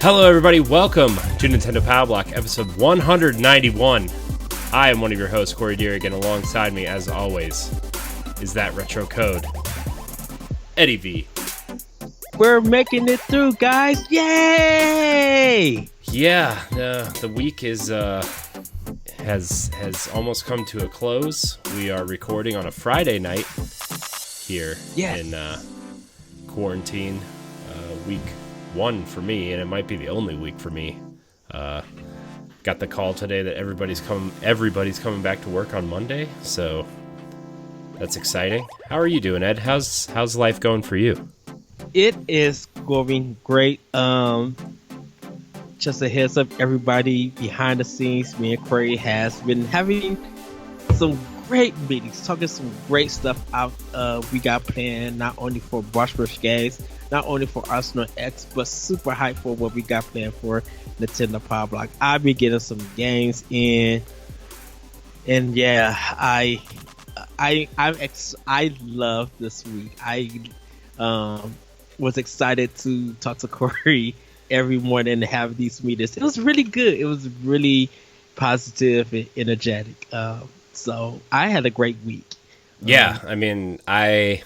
Hello, everybody. Welcome to Nintendo Power Block, episode 191. I am one of your hosts, Corey Deering, and alongside me, as always, is that retro code, Eddie V. We're making it through, guys! Yay! Yeah, the week is has almost come to a close. We are recording on a Friday night here in quarantine, week one for me, and it might be the only week for me. Got the call today that everybody's coming back to work on Monday, so that's exciting. How are you doing, Ed? How's life going for you? It is going great. Just a heads up, everybody behind the scenes, me and Corey has been having some great meetings, talking some great stuff out. We got planned not only for Brush Games, not only for Arsenal X, but super hyped for what we got planned for Nintendo Power Block. I'll be getting some games in, and yeah, I love this week. I was excited to talk to Corey every morning and have these meetings. It was really good. It was really positive and energetic. So I had a great week. Yeah, I mean, I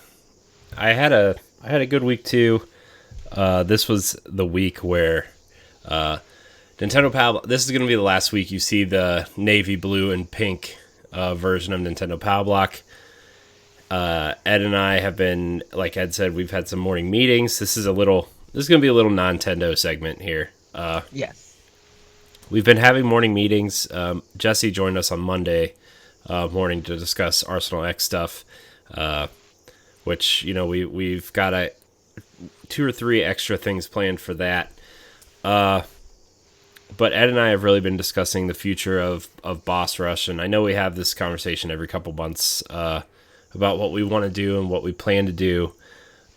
had a good week too. This was the week where Nintendo Power. This is going to be the last week you see the navy blue and pink version of Nintendo Power Block. Ed and I have been, like Ed said, we've had some morning meetings. This is going to be a little Nintendo segment here. Yes. We've been having morning meetings. Jesse joined us on Monday morning to discuss Arsenal X stuff, which, you know, we've got 2 or 3 extra things planned for that. But Ed and I have really been discussing the future of Boss Rush, and I know we have this conversation every couple months about what we want to do and what we plan to do.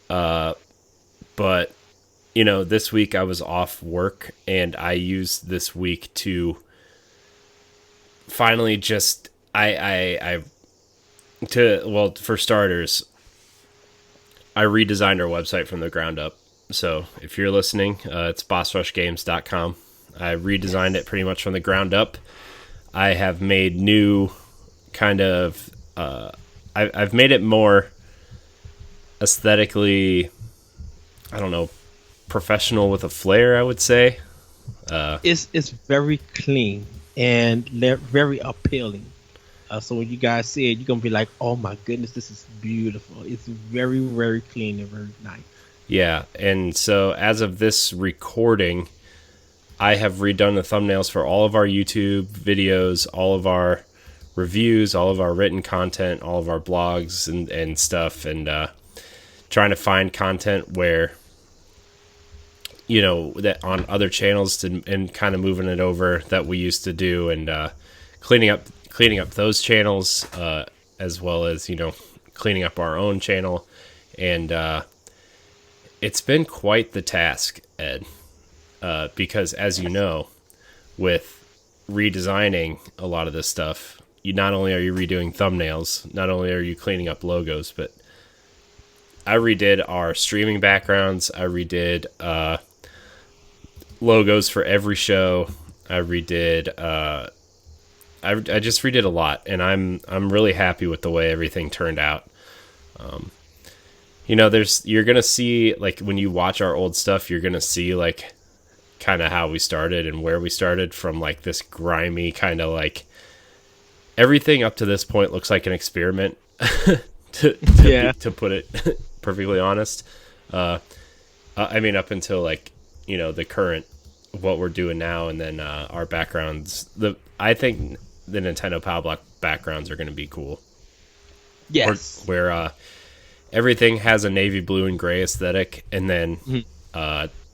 But, you know, this week I was off work, and I used this week to finally just, for starters, I redesigned our website from the ground up. So if you're listening, it's bossrushgames.com. I redesigned it pretty much from the ground up. I have made new kind of, I've made it more aesthetically, I don't know, professional with a flair, I would say. It's very clean and very appealing. So when you guys see it, you're going to be like, oh my goodness, this is beautiful. It's very, very clean and very nice. Yeah, and so as of this recording, I have redone the thumbnails for all of our YouTube videos, all of our reviews, all of our written content, all of our blogs and stuff, and trying to find content where, you know, that on other channels and kind of moving it over that we used to do, and cleaning up those channels, as well as, you know, cleaning up our own channel. And it's been quite the task, Ed, because as you know, with redesigning a lot of this stuff, not only are you redoing thumbnails, not only are you cleaning up logos, but I redid our streaming backgrounds. I redid logos for every show. I redid I just redid a lot, and I'm really happy with the way everything turned out. You know, you're gonna see, like, when you watch our old stuff, you're gonna see like kind of how we started and where we started from, like this grimy kind of, like, everything up to this point looks like an experiment. to put it perfectly honest. I mean, up until, like, you know, the current what we're doing now, and then our backgrounds. I think the Nintendo Power Block backgrounds are going to be cool. Yes. Where everything has a navy blue and gray aesthetic, and then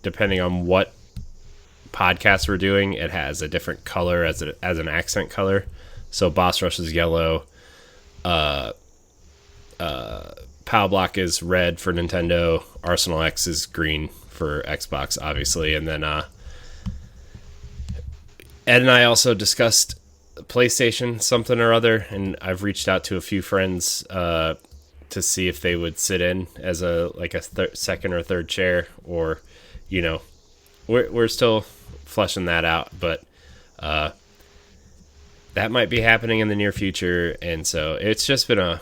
depending on what podcast we're doing, it has a different color as an accent color. So Boss Rush is yellow. Power Block is red for Nintendo. Arsenal X is green for Xbox, obviously. And then Ed and I also discussed PlayStation something or other, and I've reached out to a few friends to see if they would sit in as a second or third chair, or, you know, we're still fleshing that out, but that might be happening in the near future. And so it's just been a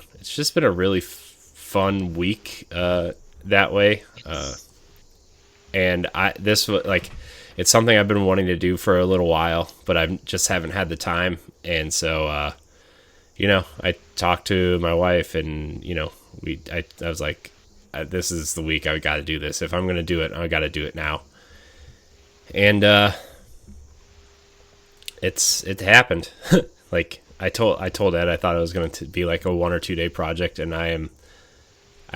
really fun week that way. And I this was like it's something I've been wanting to do for a little while, but I just haven't had the time. And so I talked to my wife, and I was like, this is the week I got to do this. If I'm going to do it, I got to do it now. And it happened. Like I told Ed I thought it was going to be like a 1 or 2 day project, and I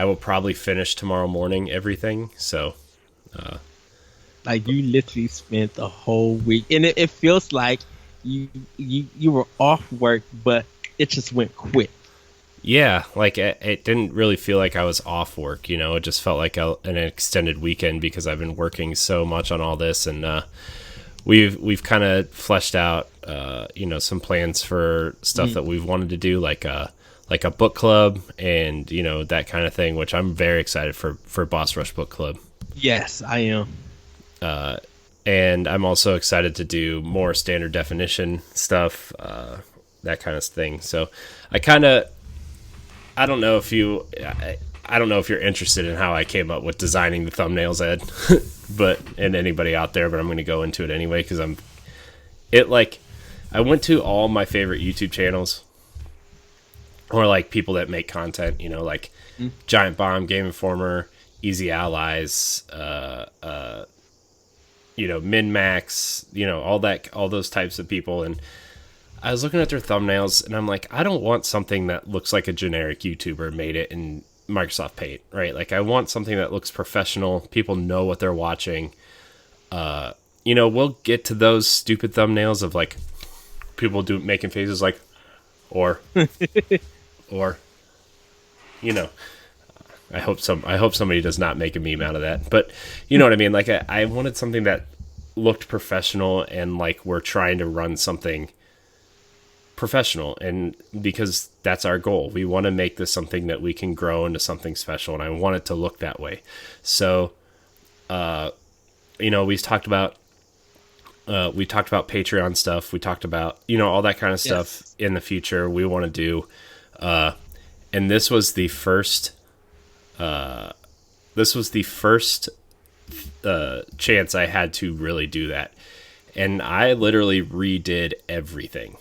will probably finish tomorrow morning everything. So Like you literally spent the whole week, and it feels like you were off work, but it just went quick. yeah, like it didn't really feel like I was off work. It just felt like an extended weekend because I've been working so much on all this, and we've kind of fleshed out some plans for stuff that we've wanted to do, like a book club, and that kind of thing, which I'm very excited for Boss Rush Book Club. Yes, I am. And I'm also excited to do more standard definition stuff, that kind of thing. So I don't know if I don't know if you're interested in how I came up with designing the thumbnails, Ed, and anybody out there, but I'm going to go into it anyway because I went to all my favorite YouTube channels, or like people that make content, like Giant Bomb, Game Informer, Easy Allies, Min-Max, all those types of people. And I was looking at their thumbnails, and I'm like, I don't want something that looks like a generic YouTuber made it in Microsoft Paint, right? Like, I want something that looks professional. People know what they're watching. We'll get to those stupid thumbnails of like people making faces like, or, or, I hope somebody does not make a meme out of that. But you know what I mean? Like, I wanted something that looked professional, and like we're trying to run something professional, and because that's our goal, we want to make this something that we can grow into something special, and I want it to look that way. So we talked about Patreon stuff, we talked about all that kind of stuff. Yes. In the future we want to do, and this was the first chance I had to really do that, and I literally redid everything.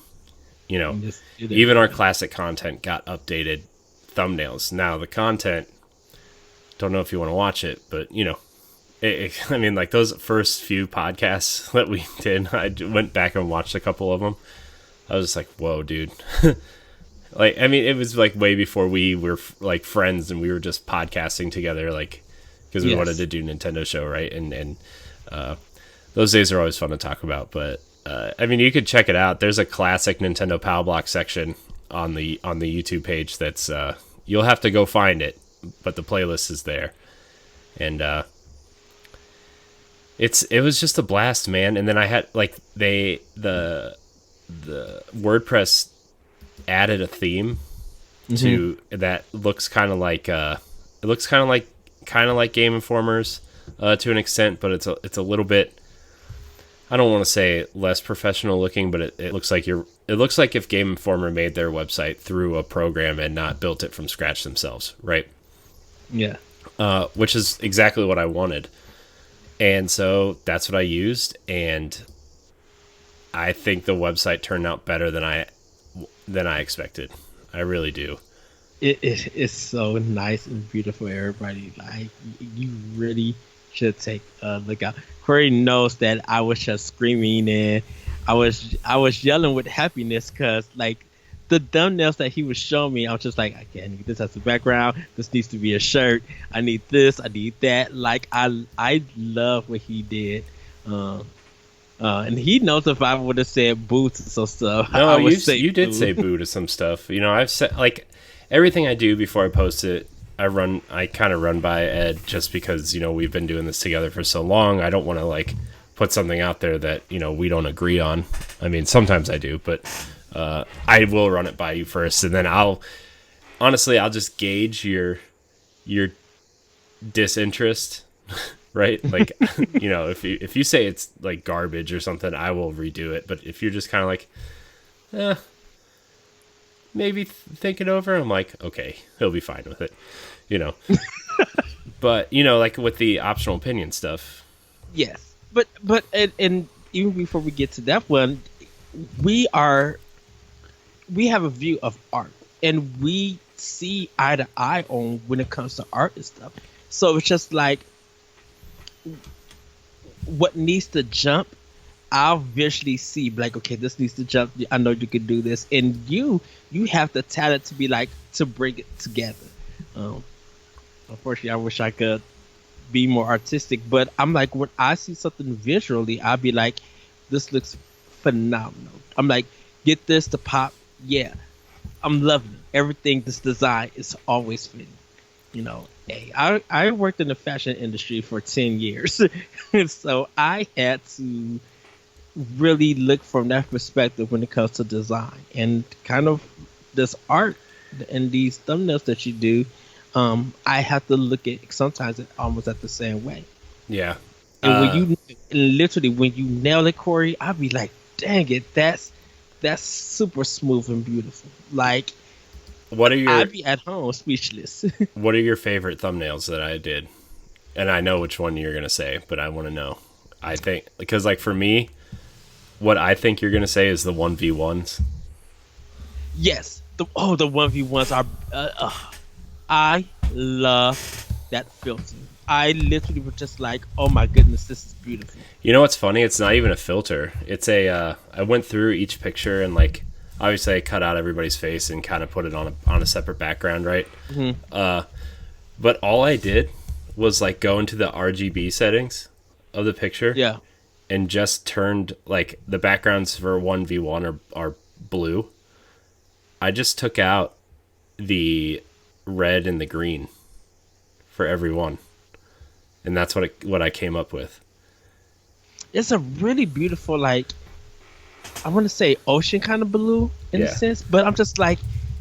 Even our classic content got updated thumbnails. Now the content, don't know if you want to watch it, but I mean, like those first few podcasts that we did, I went back and watched a couple of them. I was just like, whoa, dude. Like, I mean, it was like way before we were like friends, and we were just podcasting together, like, because we wanted to do Nintendo show, right? And those days are always fun to talk about. But I mean, you could check it out. There's a classic Nintendo Powblock section on the YouTube page. That's you'll have to go find it, but the playlist is there, and it was just a blast, man. And then I had like the WordPress added a theme to that looks kind of like Game Informer's to an extent, but it's a little bit, I don't want to say less professional looking, but it looks like if Game Informer made their website through a program and not built it from scratch themselves, right? Yeah. Which is exactly what I wanted. And so that's what I used, and I think the website turned out better than I expected. I really do. It's so nice and beautiful, everybody. Like, you really should take a look out. Corey knows that I was just screaming, and I was yelling with happiness because like the thumbnails that he was showing me, I was just like, okay, I need this as a background. This needs to be a shirt. I need this. I need that. Like, I love what he did. And he knows if I would have said boo to some stuff. No, you did say boo to some stuff. I've said, like, everything I do before I post it, I kind of run by Ed, just because we've been doing this together for so long. I don't want to like put something out there that we don't agree on. I mean, sometimes I do, but I will run it by you first, and then I'll just gauge your disinterest right? Like, if you say it's like garbage or something, I will redo it. But if you're just kind of like, eh, maybe think it over, I'm like, okay, he'll be fine with it, you know. But like with the optional opinion stuff, Yes, but even before we get to that one, we are we have a view of art, and we see eye to eye on when it comes to art and stuff. So it's just like what needs to jump. I'll visually see like, okay, this needs to jump. I know you can do this, and you have the talent to be like to bring it together. Um, Unfortunately, I wish I could be more artistic, but I'm like, when I see something visually, I'll be like, this looks phenomenal. I'm like, get this to pop. Yeah, I'm loving it. Everything this design is always fitting. Hey, I worked in the fashion industry for 10 years. So I had to really look from that perspective when it comes to design and kind of this art and these thumbnails that you do. I have to look at sometimes it almost at the same way. yeah. And when you nail it, Corey, I'll be like, dang it, that's super smooth and beautiful. Like, What are your I'd be at home speechless. What are your favorite thumbnails that I did? And I know which one you're gonna say, but I want to know. I think because like for me, what I think you're gonna say is the 1v1s. Yes, the 1v1s are. I love that filter. I literally was just like, oh my goodness, this is beautiful. You know what's funny? It's not even a filter. It's a. I went through each picture and like obviously I cut out everybody's face and kind of put it on a separate background, right? Mm-hmm. But all I did was like go into the RGB settings of the picture, Yeah. and just turned like the backgrounds for 1v1 are blue. I just took out the red and the green for every one, and that's what I came up with. It's a really beautiful, like, I want to say ocean kind of blue in a sense, but I'm just like,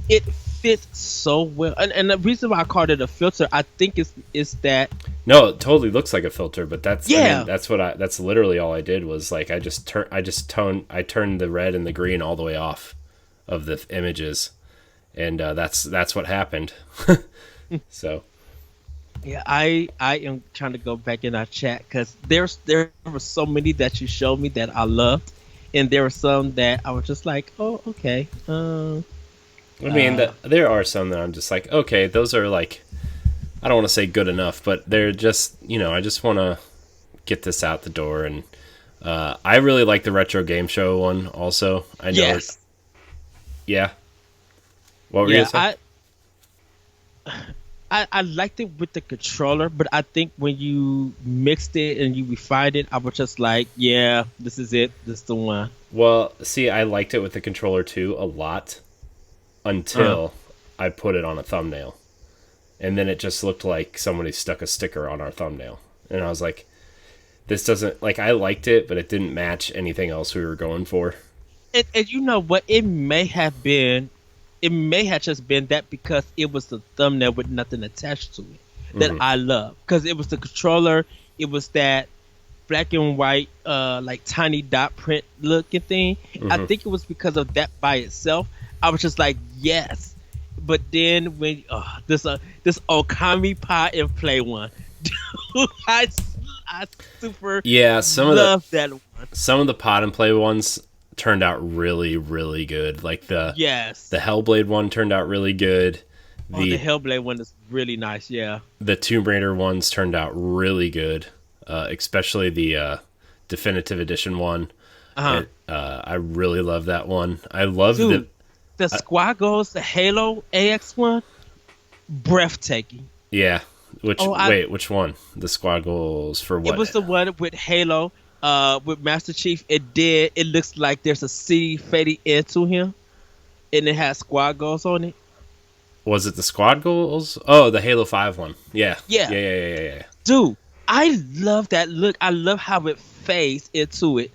it fits so well. And the reason why I called it a filter, I think is that No, it totally looks like a filter, but that's Yeah. that's literally all I did was like I turned the red and the green all the way off of the images, and that's what happened. So yeah, I am trying to go back in our chat because there were so many that you showed me that I loved, and there were some that I was just like, oh, okay. I mean, there are some that I'm just like, okay, those are like, I don't want to say good enough, but they're just, I just want to get this out the door. And I really like the retro game show one also. I know. Yes. Yeah. What were you gonna say? I liked it with the controller, but I think when you mixed it and you refined it, I was just like, yeah, this is it. This is the one. Well, see, I liked it with the controller too a lot until I put it on a thumbnail. And then it just looked like somebody stuck a sticker on our thumbnail. And I was like, this doesn't, like, I liked it, but it didn't match anything else we were going for. And you know what? It may have just been that because it was the thumbnail with nothing attached to it that I love. Because it was the controller, it was that black and white, like tiny dot print looking thing. I think it was because of that by itself. I was just like, yes. But then when this Okami Pie and Play one, dude, I super love that one. Some of the Pod and Play ones turned out really, really good. Like the Hellblade one turned out really good. The Hellblade one is really nice. Yeah. The Tomb Raider ones turned out really good, especially the Definitive Edition one. I really love that one. I love the Squaggles, the Halo AX one, breathtaking. Yeah. Which one? The Squaggles for what? It was the one with Halo, with Master Chief. It looks like there's a city fading into him, and it has Squaggles on it. Was it the Squaggles? Oh, the Halo 5 one. Yeah. Dude, I love that look. I love how it fades into it.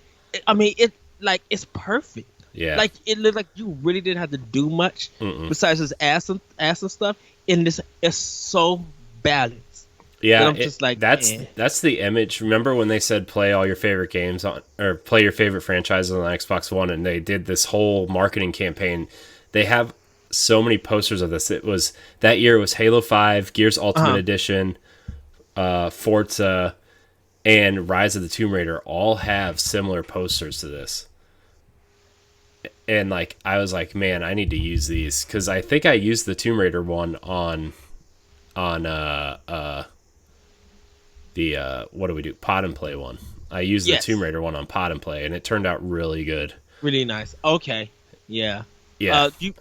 I mean, it's perfect. Yeah. Like, it looked like you really didn't have to do much besides just add some stuff. And it's so balanced. That Yeah, I'm just like, man. that's the image. Remember when they said play all your favorite games on, or play your favorite franchises on Xbox One, and they did this whole marketing campaign. They have so many posters of this. It was that year. It was Halo 5, Gears Ultimate Uh-huh. Edition, Forza, and Rise of the Tomb Raider all have similar posters to this. And like I was like, man, I need to use these because I think I used the Tomb Raider one on the what do we do, Pod and Play one. I used the Tomb Yes. Raider one on Pod and Play, and it turned out really good. Really nice. Okay. Yeah. Yeah, You.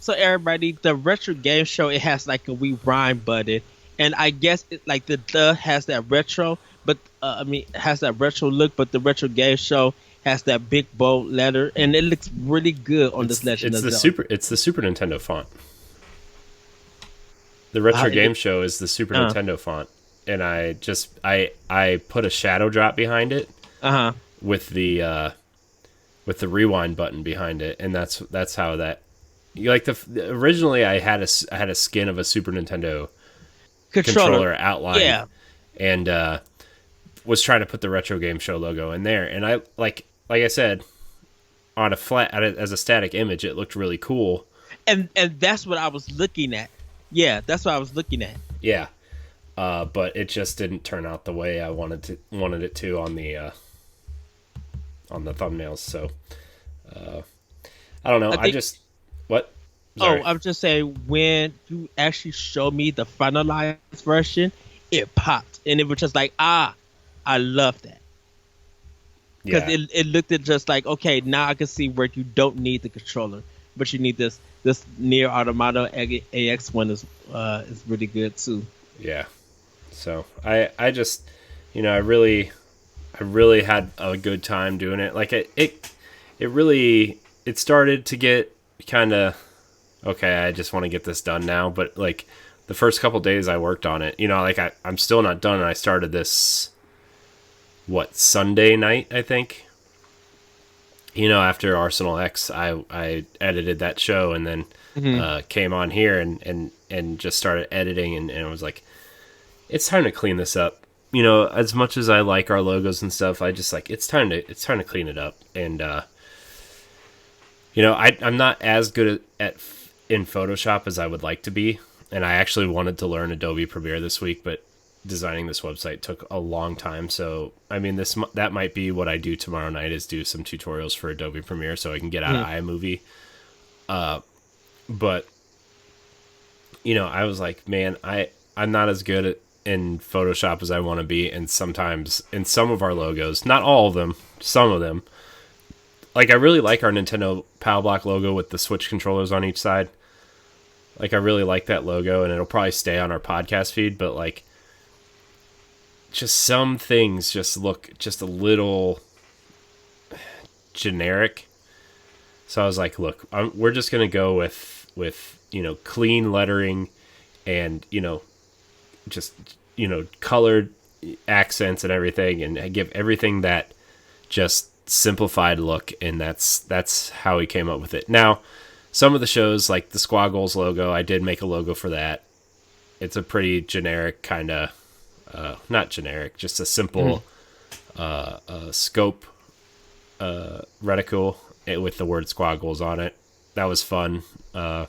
So everybody, the retro game show, it has like a rewind button, and I guess it like the has that retro, but I mean it has that retro look, but the retro game show has that big bold letter, and it looks really good on this Legend of Zelda. it's the Super Nintendo font. The retro game It, show is the Super uh Nintendo font, and I put a shadow drop behind it huh. with the rewind button behind it, and that's how that. Like originally, I had a skin of a Super Nintendo Controller. controller outline, Yeah. and was trying to put the retro game show logo in there, and I like I said, on a as a static image, it looked really cool. And that's what I was looking at. Yeah, that's what I was looking at. Yeah, but it just didn't turn out the way I wanted it to on the thumbnails. So I don't know. I I think. just what? Oh, Sorry. I'm just saying when you actually showed me the finalized version, it popped, and it was just like, I love that because Yeah, it looked at just like, okay, now I can see where you don't need the controller, but you need this near automata AX one is really good too. yeah. So I just I really had a good time doing it. Like it really it started to get kind of okay. I just want to get this done now, but like the first couple days I worked on it, like I'm still not done. And I started this Sunday night, I think. After Arsenal X, I edited that show and then Hmm. came on here and just started editing and I was like, it's time to clean this up. As much as I like our logos and stuff, I just like it's time to clean it up. And I'm not as good at in Photoshop as I would like to be, and I actually wanted to learn Adobe Premiere this week, but designing this website took a long time. So I mean, that might be what I do tomorrow night is do some tutorials for Adobe Premiere so I can get out of iMovie. But I was like, man, I'm not as good in Photoshop as I want to be, and sometimes in some of our logos, not all of them, some of them. Like I really like our Nintendo PowBlock logo with the Switch controllers on each side. Like I really like that logo, and it'll probably stay on our podcast feed. But like, just some things just look just a little generic. So I was like, look, we're just gonna go with clean lettering and just colored accents and everything, and give everything that just simplified look, and that's how he came up with it. Now, some of the shows like the Squaggles logo, I did make a logo for that. It's a pretty generic kind of, not generic, just a simple scope reticle with the word Squaggles on it. That was fun. The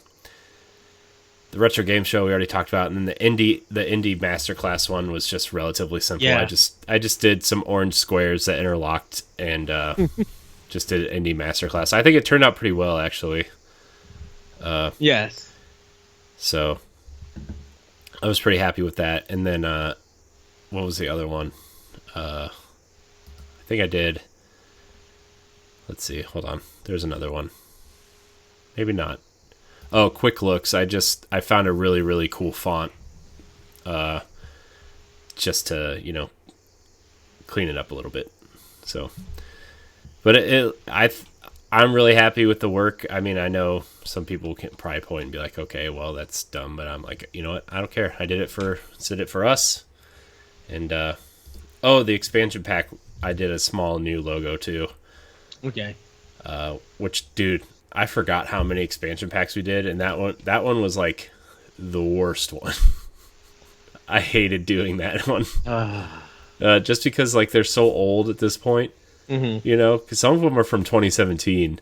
retro game show we already talked about, and then the indie masterclass one was just relatively simple. Yeah. I just did some orange squares that interlocked and just did indie masterclass. I think it turned out pretty well actually. Yes. So I was pretty happy with that. And then what was the other one? I think I did. Let's see. Hold on. There's another one. Maybe not. Oh, Quick Looks. I found a really, really cool font. Just to, clean it up a little bit. So, but I'm really happy with the work. I mean, I know some people can probably point and be like, okay, well, that's dumb. But I'm like, you know what? I don't care. I did it for us. And, the expansion pack, I did a small new logo too. Okay. Which, dude, I forgot how many expansion packs we did, and that one was like the worst one. I hated doing that one. Ah. Just because like they're so old at this point, Mm-hmm. because some of them are from 2017,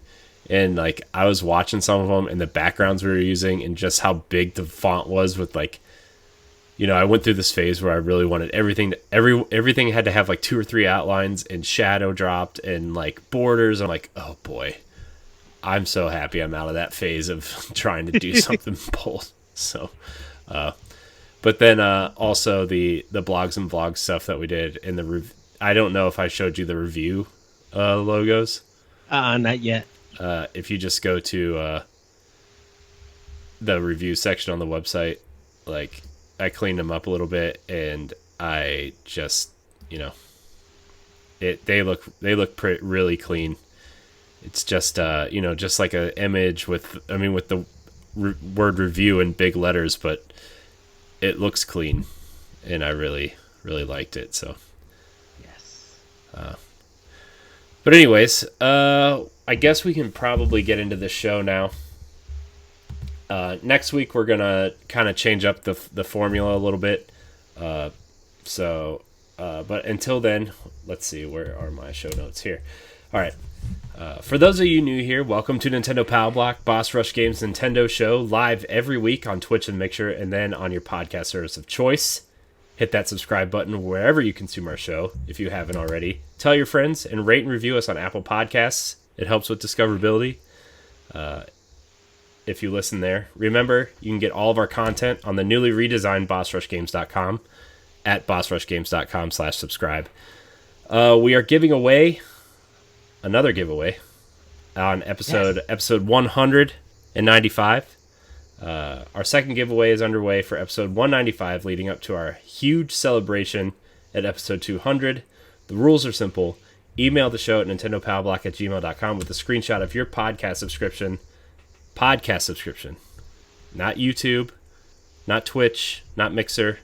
and like I was watching some of them and the backgrounds we were using and just how big the font was with like, I went through this phase where I really wanted everything had to have like 2 or 3 outlines and shadow dropped and like borders. I'm like, oh boy, I'm so happy I'm out of that phase of trying to do something bold. So, but then also the blogs and vlogs stuff that we did in the I don't know if I showed you the review logos. Not yet. If you just go to the review section on the website, like I cleaned them up a little bit, and I just they look really clean. It's just just like an image with the word review in big letters, but it looks clean, and I really liked it. So Yes. but anyways, I guess we can probably get into the show now. Next week we're gonna kind of change up the formula a little bit. But until then, let's see, where are my show notes here? All right. For those of you new here, welcome to Nintendo Powblock, Boss Rush Games Nintendo show, live every week on Twitch and Mixer, and then on your podcast service of choice. Hit that subscribe button wherever you consume our show, if you haven't already. Tell your friends, and rate and review us on Apple Podcasts. It helps with discoverability. If you listen there. Remember, you can get all of our content on the newly redesigned BossRushGames.com at BossRushGames.com/subscribe. We are giving away another giveaway on episode 195. Our second giveaway is underway for episode 195, leading up to our huge celebration at episode 200. The rules are simple. Email the show at nintendopowblock@gmail.com with a screenshot of your podcast subscription, not YouTube, not Twitch, not Mixer,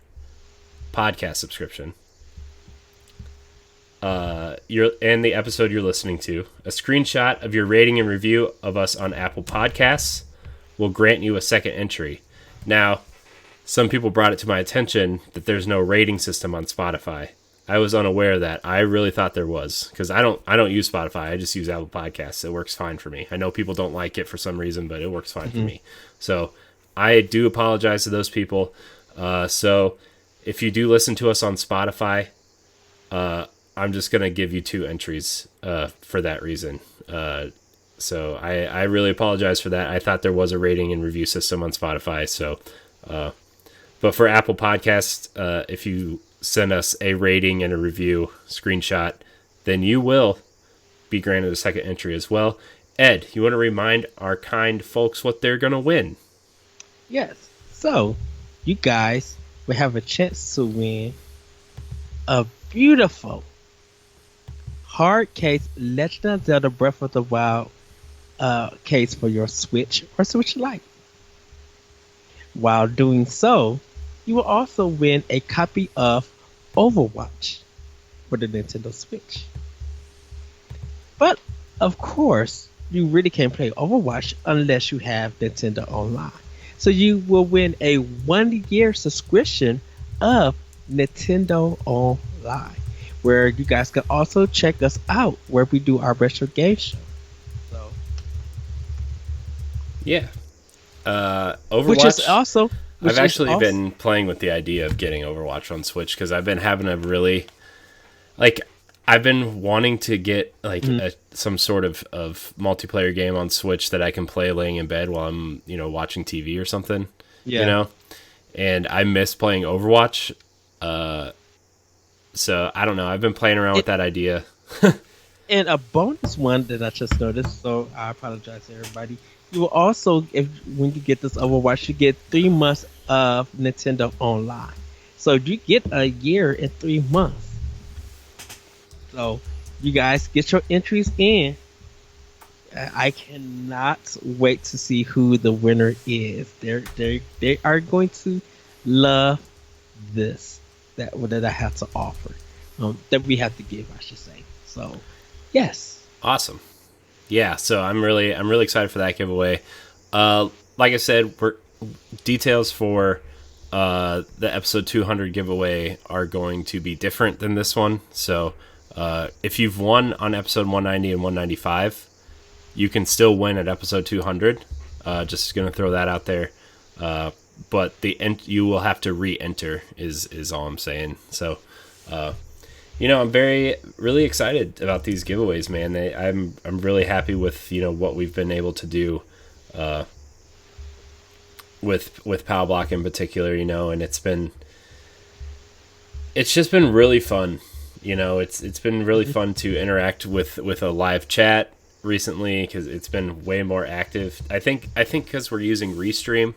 podcast subscription. And the episode you're listening to. A screenshot of your rating and review of us on Apple Podcasts will grant you a second entry. Now, some people brought it to my attention that there's no rating system on Spotify. I was unaware of that. I really thought there was, because I don't use Spotify. I just use Apple Podcasts. It works fine for me. I know people don't like it for some reason, but it works fine for me. So I do apologize to those people. So if you do listen to us on Spotify, I'm just going to give you 2 entries for that reason. So I really apologize for that. I thought there was a rating and review system on Spotify. So, but for Apple Podcasts, if you send us a rating and a review screenshot, then you will be granted a second entry as well. Ed, you want to remind our kind folks what they're going to win? Yes. So, you guys will have a chance to win a beautiful hard case Legend of Zelda Breath of the Wild case for your Switch or Switch Lite. While doing so, you will also win a copy of Overwatch for the Nintendo Switch. But, of course, you really can't play Overwatch unless you have Nintendo Online. So you will win a 1-year subscription of Nintendo Online, where you guys can also check us out where we do our retro game show. So, yeah. Overwatch. Which is also... I've actually been playing with the idea of getting Overwatch on Switch because I've been having a really, I've been wanting to get some sort of multiplayer game on Switch that I can play laying in bed while I'm watching TV or something. Yeah. And I miss playing Overwatch. So I don't know. I've been playing around with that idea. And a bonus one that I just noticed, so I apologize to everybody. You will also, when you get this Overwatch, you get 3 months of Nintendo Online. So you get a year in 3 months. So you guys get your entries in. I cannot wait to see who the winner is. They are going to love this that I have to offer. That we have to give, I should say. So, yes. Awesome. Yeah, so I'm really excited for that giveaway. Like I said, details for the episode 200 giveaway are going to be different than this one. So if you've won on episode 190 and 195, you can still win at episode 200. Just going to throw that out there. But you will have to re-enter is all I'm saying. So, I'm really excited about these giveaways, man. I'm really happy with what we've been able to do. With POW Block in particular, and it's just been really fun. It's been really fun to interact with a live chat recently because it's been way more active. I think because we're using Restream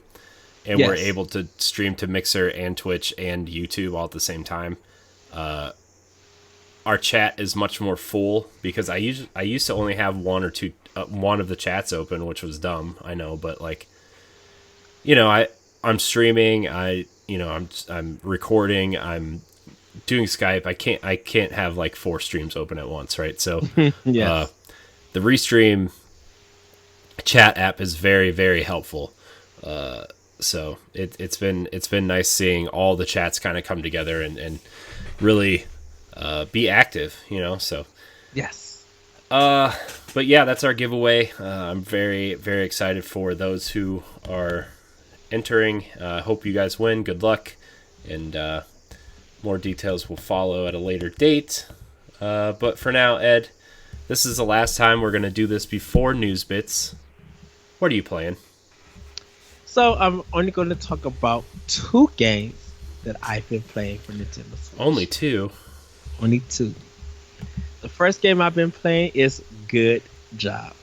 and we're able to stream to Mixer and Twitch and YouTube all at the same time. Our chat is much more full because I used to only have one or two one of the chats open, which was dumb, I know, but like. I'm streaming. I'm recording. I'm doing Skype. I can't have like 4 streams open at once, right? So, the Restream chat app is very, very helpful. So it's been nice seeing all the chats kind of come together and really be active. So yes. But yeah, that's our giveaway. I'm very, very excited for those who are entering. Hope you guys win. Good luck. And more details will follow at a later date. But for now, Ed, this is the last time we're going to do this before News Bits. What are you playing? So I'm only going to talk about 2 games that I've been playing for Nintendo Switch. Only 2? Only 2. The first game I've been playing is Good Job.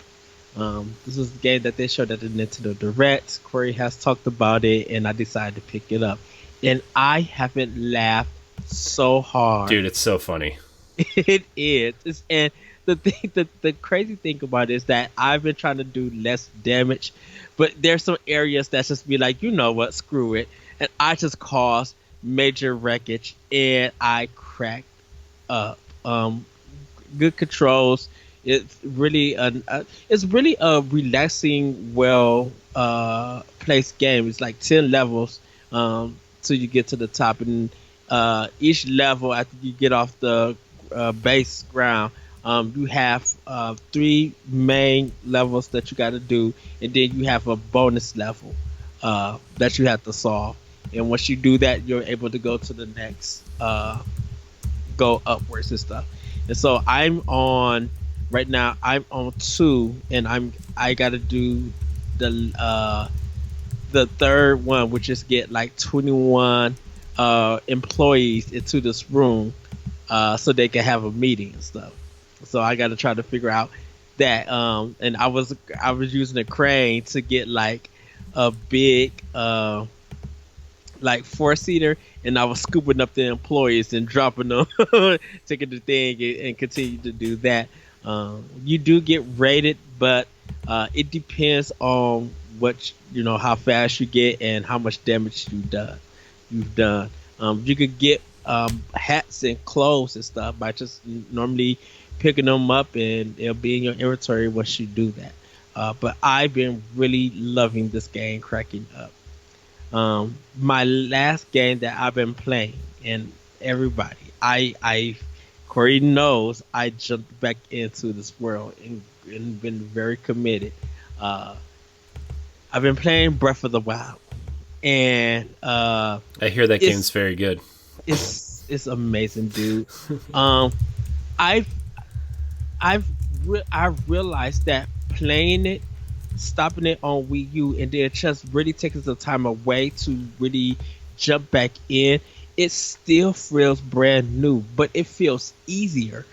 This is the game that they showed at the Nintendo Direct. Corey has talked about it, and I decided to pick it up. And I haven't laughed so hard. Dude, it's so funny. It is. And the crazy thing about it is that I've been trying to do less damage, but there's some areas that's just be like, you know what, screw it. And I just caused major wreckage, and I cracked up. Good controls. It's really a relaxing, well placed game. It's like 10 levels till you get to the top, and each level after you get off the base ground, you have 3 main levels that you got to do, and then you have a bonus level that you have to solve. And once you do that, you're able to go to the next, go upwards and stuff. And so right now I'm on 2, and I gotta do the third one, which is get like 21 employees into this room so they can have a meeting and stuff. So I gotta try to figure out that. And I was using a crane to get like a big like 4-seater, and I was scooping up the employees and dropping them, taking the thing, and continue to do that. You do get rated, but it depends on how fast you get and how much damage you've done. You could get hats and clothes and stuff by just normally picking them up, and it'll be in your inventory once you do that. But I've been really loving this game, cracking up. My last game that I've been playing, and everybody, Corey knows I jumped back into this world and been very committed. I've been playing Breath of the Wild, and I hear that game's very good. It's amazing, dude. I realized that playing it, stopping it on Wii U, and then just really taking some time away to really jump back in, it still feels brand new, but it feels easier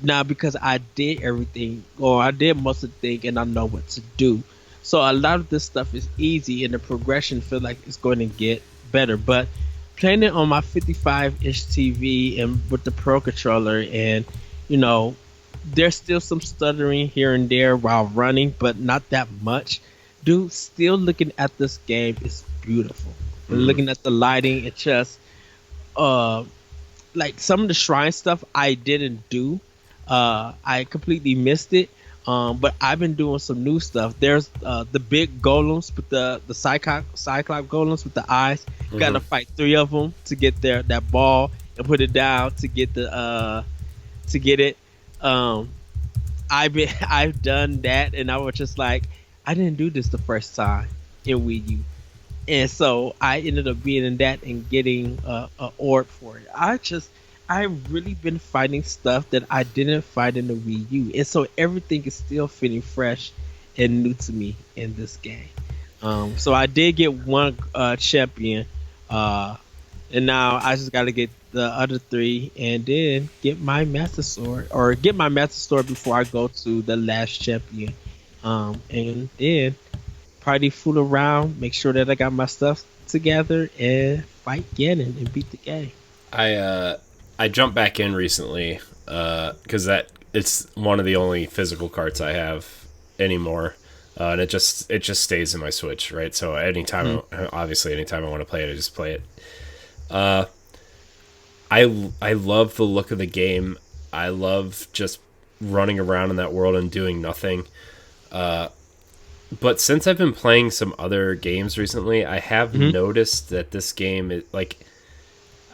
now because I did everything, or I did most of the thing, and I know what to do. So a lot of this stuff is easy, and the progression feels like it's going to get better. But playing it on my 55-inch TV and with the Pro controller, and there's still some stuttering here and there while running, but not that much. Dude, still looking at this game is beautiful. Looking at the lighting, it just like some of the shrine stuff I didn't do. I completely missed it. But I've been doing some new stuff. There's the big golems with the cyclops golems with the eyes. You got Hmm. to fight three of them to get that ball and put it down to get to get it. Um, I've done that, and I was just like, I didn't do this the first time in Wii U, and so I ended up being in that and getting a orb for it. I've really been finding stuff that I didn't find in the Wii U, and so everything is still feeling fresh and new to me in this game. So I did get one champion, uh, and now I just got to get the other three, and then get my master sword, or get my master sword before I go to the last champion, and then probably fool around, make sure that I got my stuff together, and fight Ganon and beat the game. I jumped back in recently because that it's one of the only physical carts I have anymore, and it just stays in my Switch, right? So anytime, obviously, anytime I want to play it, I just play it. Uh, I love the look of the game. I love just running around in that world and doing nothing. But since I've been playing some other games recently, I have Hmm. noticed that this game is like,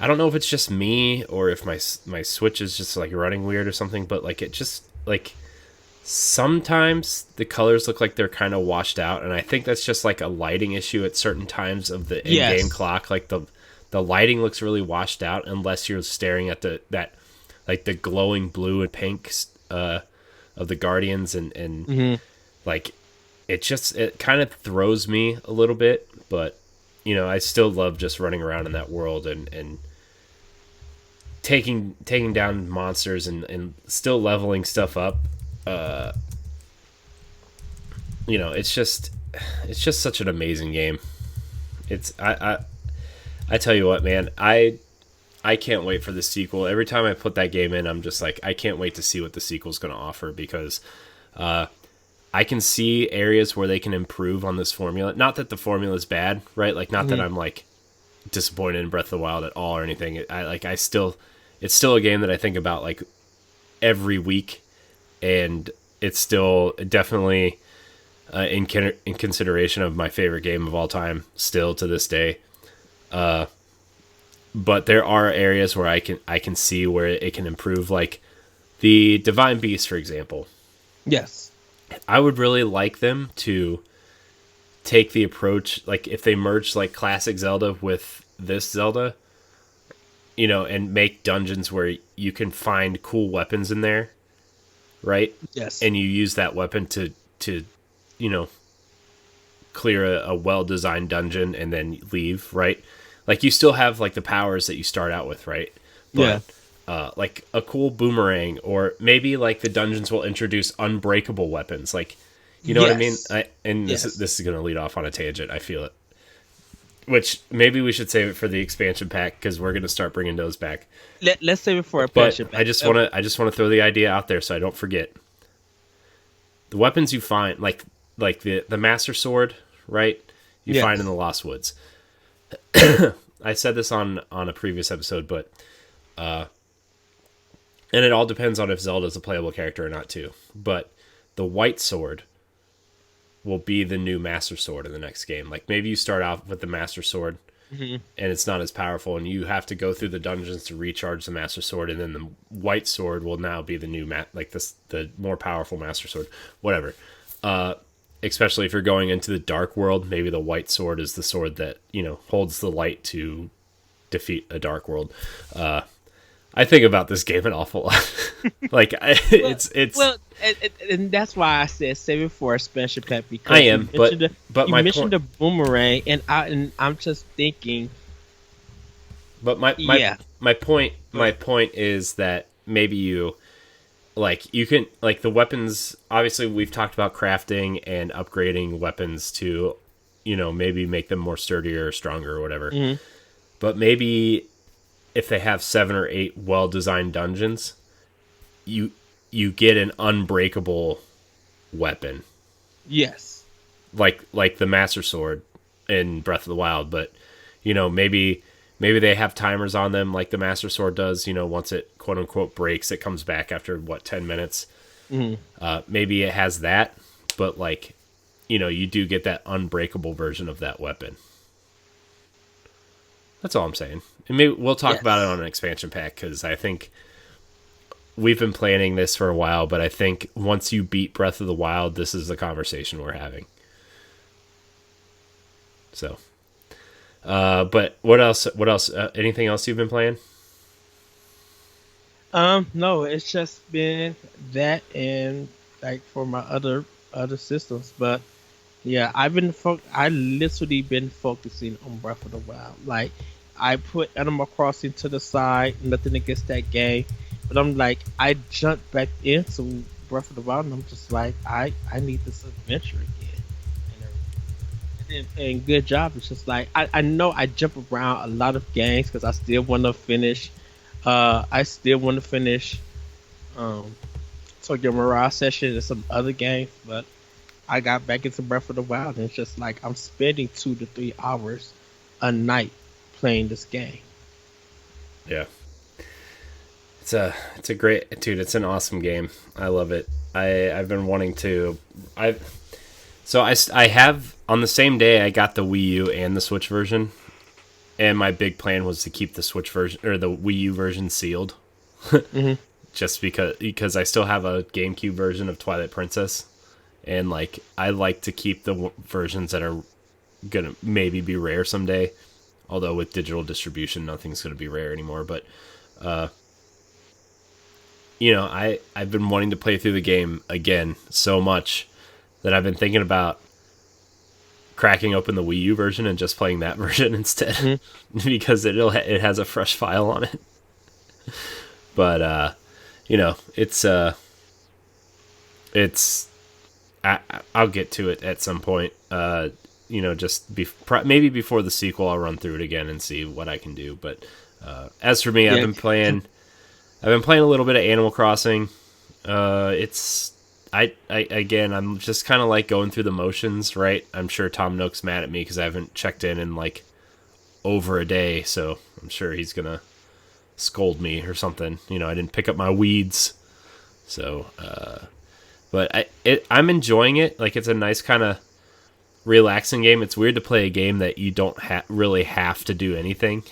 I don't know if it's just me or if my Switch is just like running weird or something, but like it just like sometimes the colors look like they're kind of washed out, and I think that's just like a lighting issue at certain times of the in-game Yes. clock. Like the lighting looks really washed out unless you're staring at that like the glowing blue and pink of the Guardians, and Hmm. like it kind of throws me a little bit, but I still love just running around in that world and taking down monsters and still leveling stuff up. Uh, it's just such an amazing game. It's I tell you what, man, I can't wait for the sequel. Every time I put that game in, I'm just like, I can't wait to see what the sequel's going to offer, because I can see areas where they can improve on this formula. Not that the formula is bad, right? Like, not that Hmm. I'm like disappointed in Breath of the Wild at all or anything. I still, it's still a game that I think about like every week, and it's still definitely in consideration of my favorite game of all time, still to this day. But there are areas where I can see where it can improve, like the Divine Beast, for example. Yes. I would really like them to take the approach, like if they merge like classic Zelda with this Zelda, and make dungeons where you can find cool weapons in there, right? Yes. And you use that weapon to you know clear a well-designed dungeon and then leave, right? Like you still have like the powers that you start out with, right? Yeah. But like a cool boomerang, or maybe like the dungeons will introduce unbreakable weapons, like, you know what I mean? Yes. And this is Yes. this is going to lead off on a tangent. I feel it. Which maybe we should save it for the expansion pack, because we're going to start bringing those back. Let's save it for a But passion I back. just want to I just want to throw the idea out there so I don't forget. The weapons you find, like the Master Sword, right? You find in Yes. the Lost Woods. I said this on a previous episode, but and it all depends on if Zelda's a playable character or not too. But the White Sword will be the new Master Sword in the next game. Like maybe you start off with the Master Sword Hmm. and it's not as powerful, and you have to go through the dungeons to recharge the Master Sword, and then the White Sword will now be the new like this, the more powerful Master Sword, whatever. Especially if you're going into the Dark World, maybe the White Sword is the sword that holds the light to defeat a Dark World. I think about this game an awful lot. Like Well, it's well, and that's why I said save it for a special pack, I because am, but you my mentioned point, the boomerang, and I'm just thinking, but my my yeah, my point go my point is that maybe you can, like, the weapons. Obviously, we've talked about crafting and upgrading weapons to, maybe make them more sturdier or stronger or whatever. ahead. But maybe if they have 7 or 8 well-designed dungeons, you you get an unbreakable weapon, Yes. like the Master Sword in Breath of the Wild. But maybe they have timers on them, like the Master Sword does. Once it quote unquote breaks, it comes back after what, 10 minutes. Mhm. Maybe it has that, but like, you do get that unbreakable version of that weapon. That's all I'm saying. And maybe we'll talk about it Yes. on an expansion pack because I think we've been planning this for a while, but I think once you beat Breath of the Wild, this is the conversation we're having. So, but what else? What else? Anything else you've been playing? No, it's just been that and like for my other systems, but yeah, I literally been focusing on Breath of the Wild. Like I put Animal Crossing to the side, nothing against that game, but I'm like I jumped back into Breath of the Wild, and I'm just like I need this adventure again. And good job. It's just like I know I jump around a lot of games because I still want to finish. I still want to finish um Tokyo Mirage Session and some other games, but I got back into Breath of the Wild, and it's just like I'm spending 2 to 3 hours a night playing this game. Yeah, it's a great dude. It's an awesome game. I love it. I've been wanting to. I have on the same day I got the Wii U and the Switch version, and my big plan was to keep the Switch version or the Wii U version sealed, Hmm. just because I still have a GameCube version of Twilight Princess, and like I like to keep the versions that are gonna maybe be rare someday. Although with digital distribution, nothing's gonna be rare anymore. But I've been wanting to play through the game again so much that I've been thinking about cracking open the Wii U version and just playing that version instead Hmm. because it has a fresh file on it. But it's I'll get to it at some point. Maybe before the sequel, I'll run through it again and see what I can do. But as for me, I've Yeah. been playing. I've been playing a little bit of Animal Crossing. It's again, I'm just kind of like going through the motions, right? I'm sure Tom Nook's mad at me because I haven't checked in like over a day, so I'm sure he's gonna scold me or something. I didn't pick up my weeds, so. But I'm enjoying it. Like it's a nice kind of relaxing game. It's weird to play a game that you don't really have to do anything.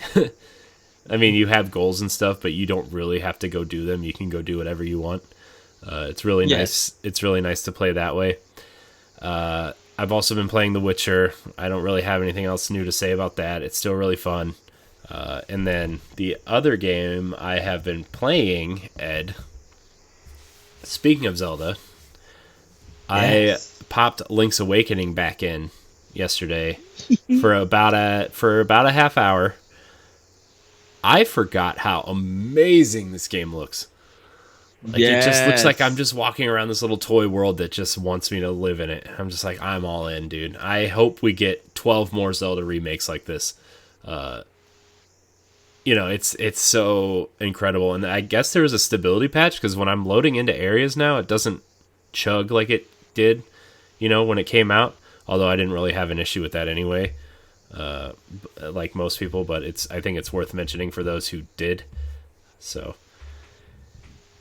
I mean, you have goals and stuff, but you don't really have to go do them. You can go do whatever you want. It's really Yes. nice. It's really nice to play that way. I've also been playing The Witcher. I don't really have anything else new to say about that. It's still really fun. And then the other game I have been playing, Ed. Speaking of Zelda, I Yes. popped Link's Awakening back in yesterday for about a half hour. I forgot how amazing this game looks. Like it just looks like I'm Yes. just walking around this little toy world that just wants me to live in it. I'm just like I'm all in, dude. I hope we get 12 more Zelda remakes like this. It's so incredible, and I guess there was a stability patch because when I'm loading into areas now, it doesn't chug like it did, when it came out. Although I didn't really have an issue with that anyway, like most people. But I think it's worth mentioning for those who did. So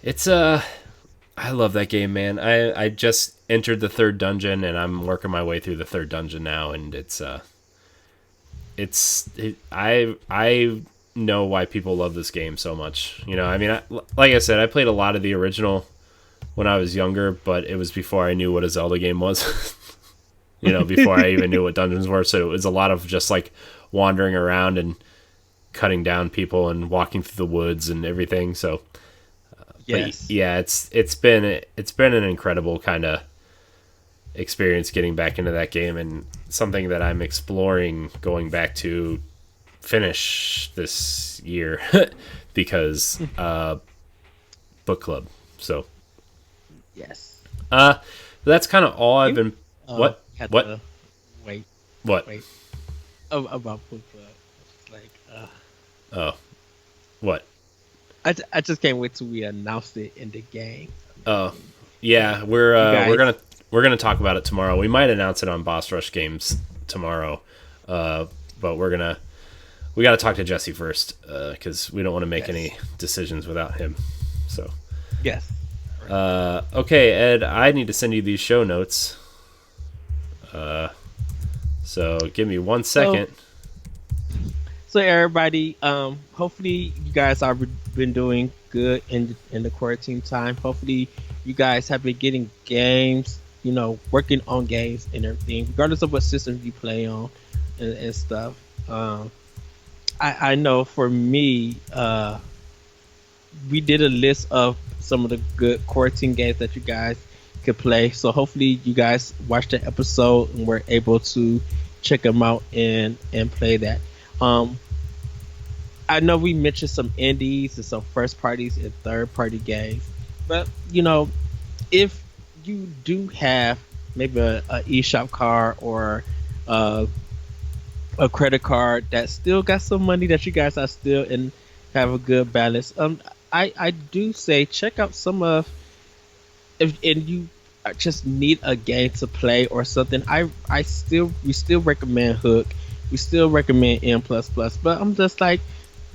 it's I love that game, man. I just entered the third dungeon and I'm working my way through the third dungeon now, and I know why people love this game so much. I mean, like I said, I played a lot of the original when I was younger, but it was before I knew what a Zelda game was. Before I even knew what dungeons were. So it was a lot of just like wandering around and cutting down people and walking through the woods and everything. So, but Yes. yeah, it's been an incredible kind of experience getting back into that game, and something that I'm exploring going back to finish this year because book club. So Yes. uh that's kind of all I've You been. What had what to wait, what wait about book club. Like, oh what I just can't wait till we announce it in the game. oh yeah, we're You uh we're guys, gonna we're gonna talk about it tomorrow. We might announce it on Boss Rush Games tomorrow, but we got to talk to Jesse first because we don't want to make any yes, decisions without him. So yes, Okay, Ed, I need to send you these show notes. So give me one So, second. so everybody, hopefully you guys have been doing good in the quarantine time. Hopefully you guys have been getting games, working on games and everything, regardless of what systems you play on and stuff. Um, I know for me, we did a list of some of the good quarantine games that you guys could play. So hopefully you guys watched the episode and were able to check them out and play that. Um, I know we mentioned some indies and some first parties and third party games, but if you do have maybe a eShop card or uh, a credit card that still got some money that you guys are still in have a good balance. I do say check out some of if and you just need a game to play or something. We still recommend Hook. We still recommend M plus plus. But I'm just like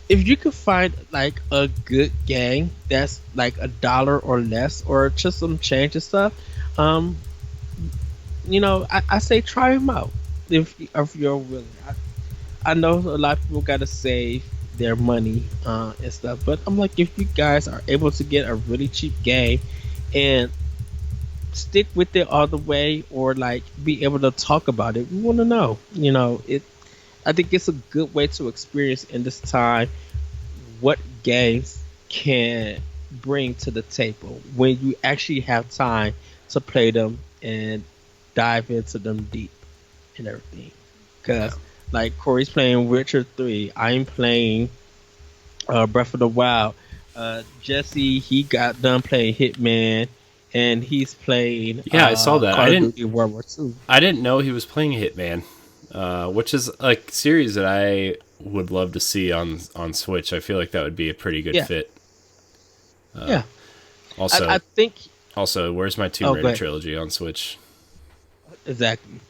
if you could find like a good game that's like $1 or less or just some change and stuff, um, I say try them out if you're willing. I know a lot of people gotta save their money and stuff, but I'm like, if you guys are able to get a really cheap game and stick with it all the way, or like be able to talk about it, we want to know. It. I think it's a good way to experience in this time what games can bring to the table when you actually have time to play them and dive into them deep and everything. Yeah. Because like Corey's playing Witcher 3, I'm playing Breath of the Wild. Jesse he got done playing Hitman, and he's playing Yeah, I saw that. Call of Duty World War II. I didn't know he was playing Hitman, which is a series that I would love to see on Switch. I feel like that would be a pretty good Yeah, fit. yeah. Also, I think where's my Tomb oh, Raider but trilogy on Switch? exactly.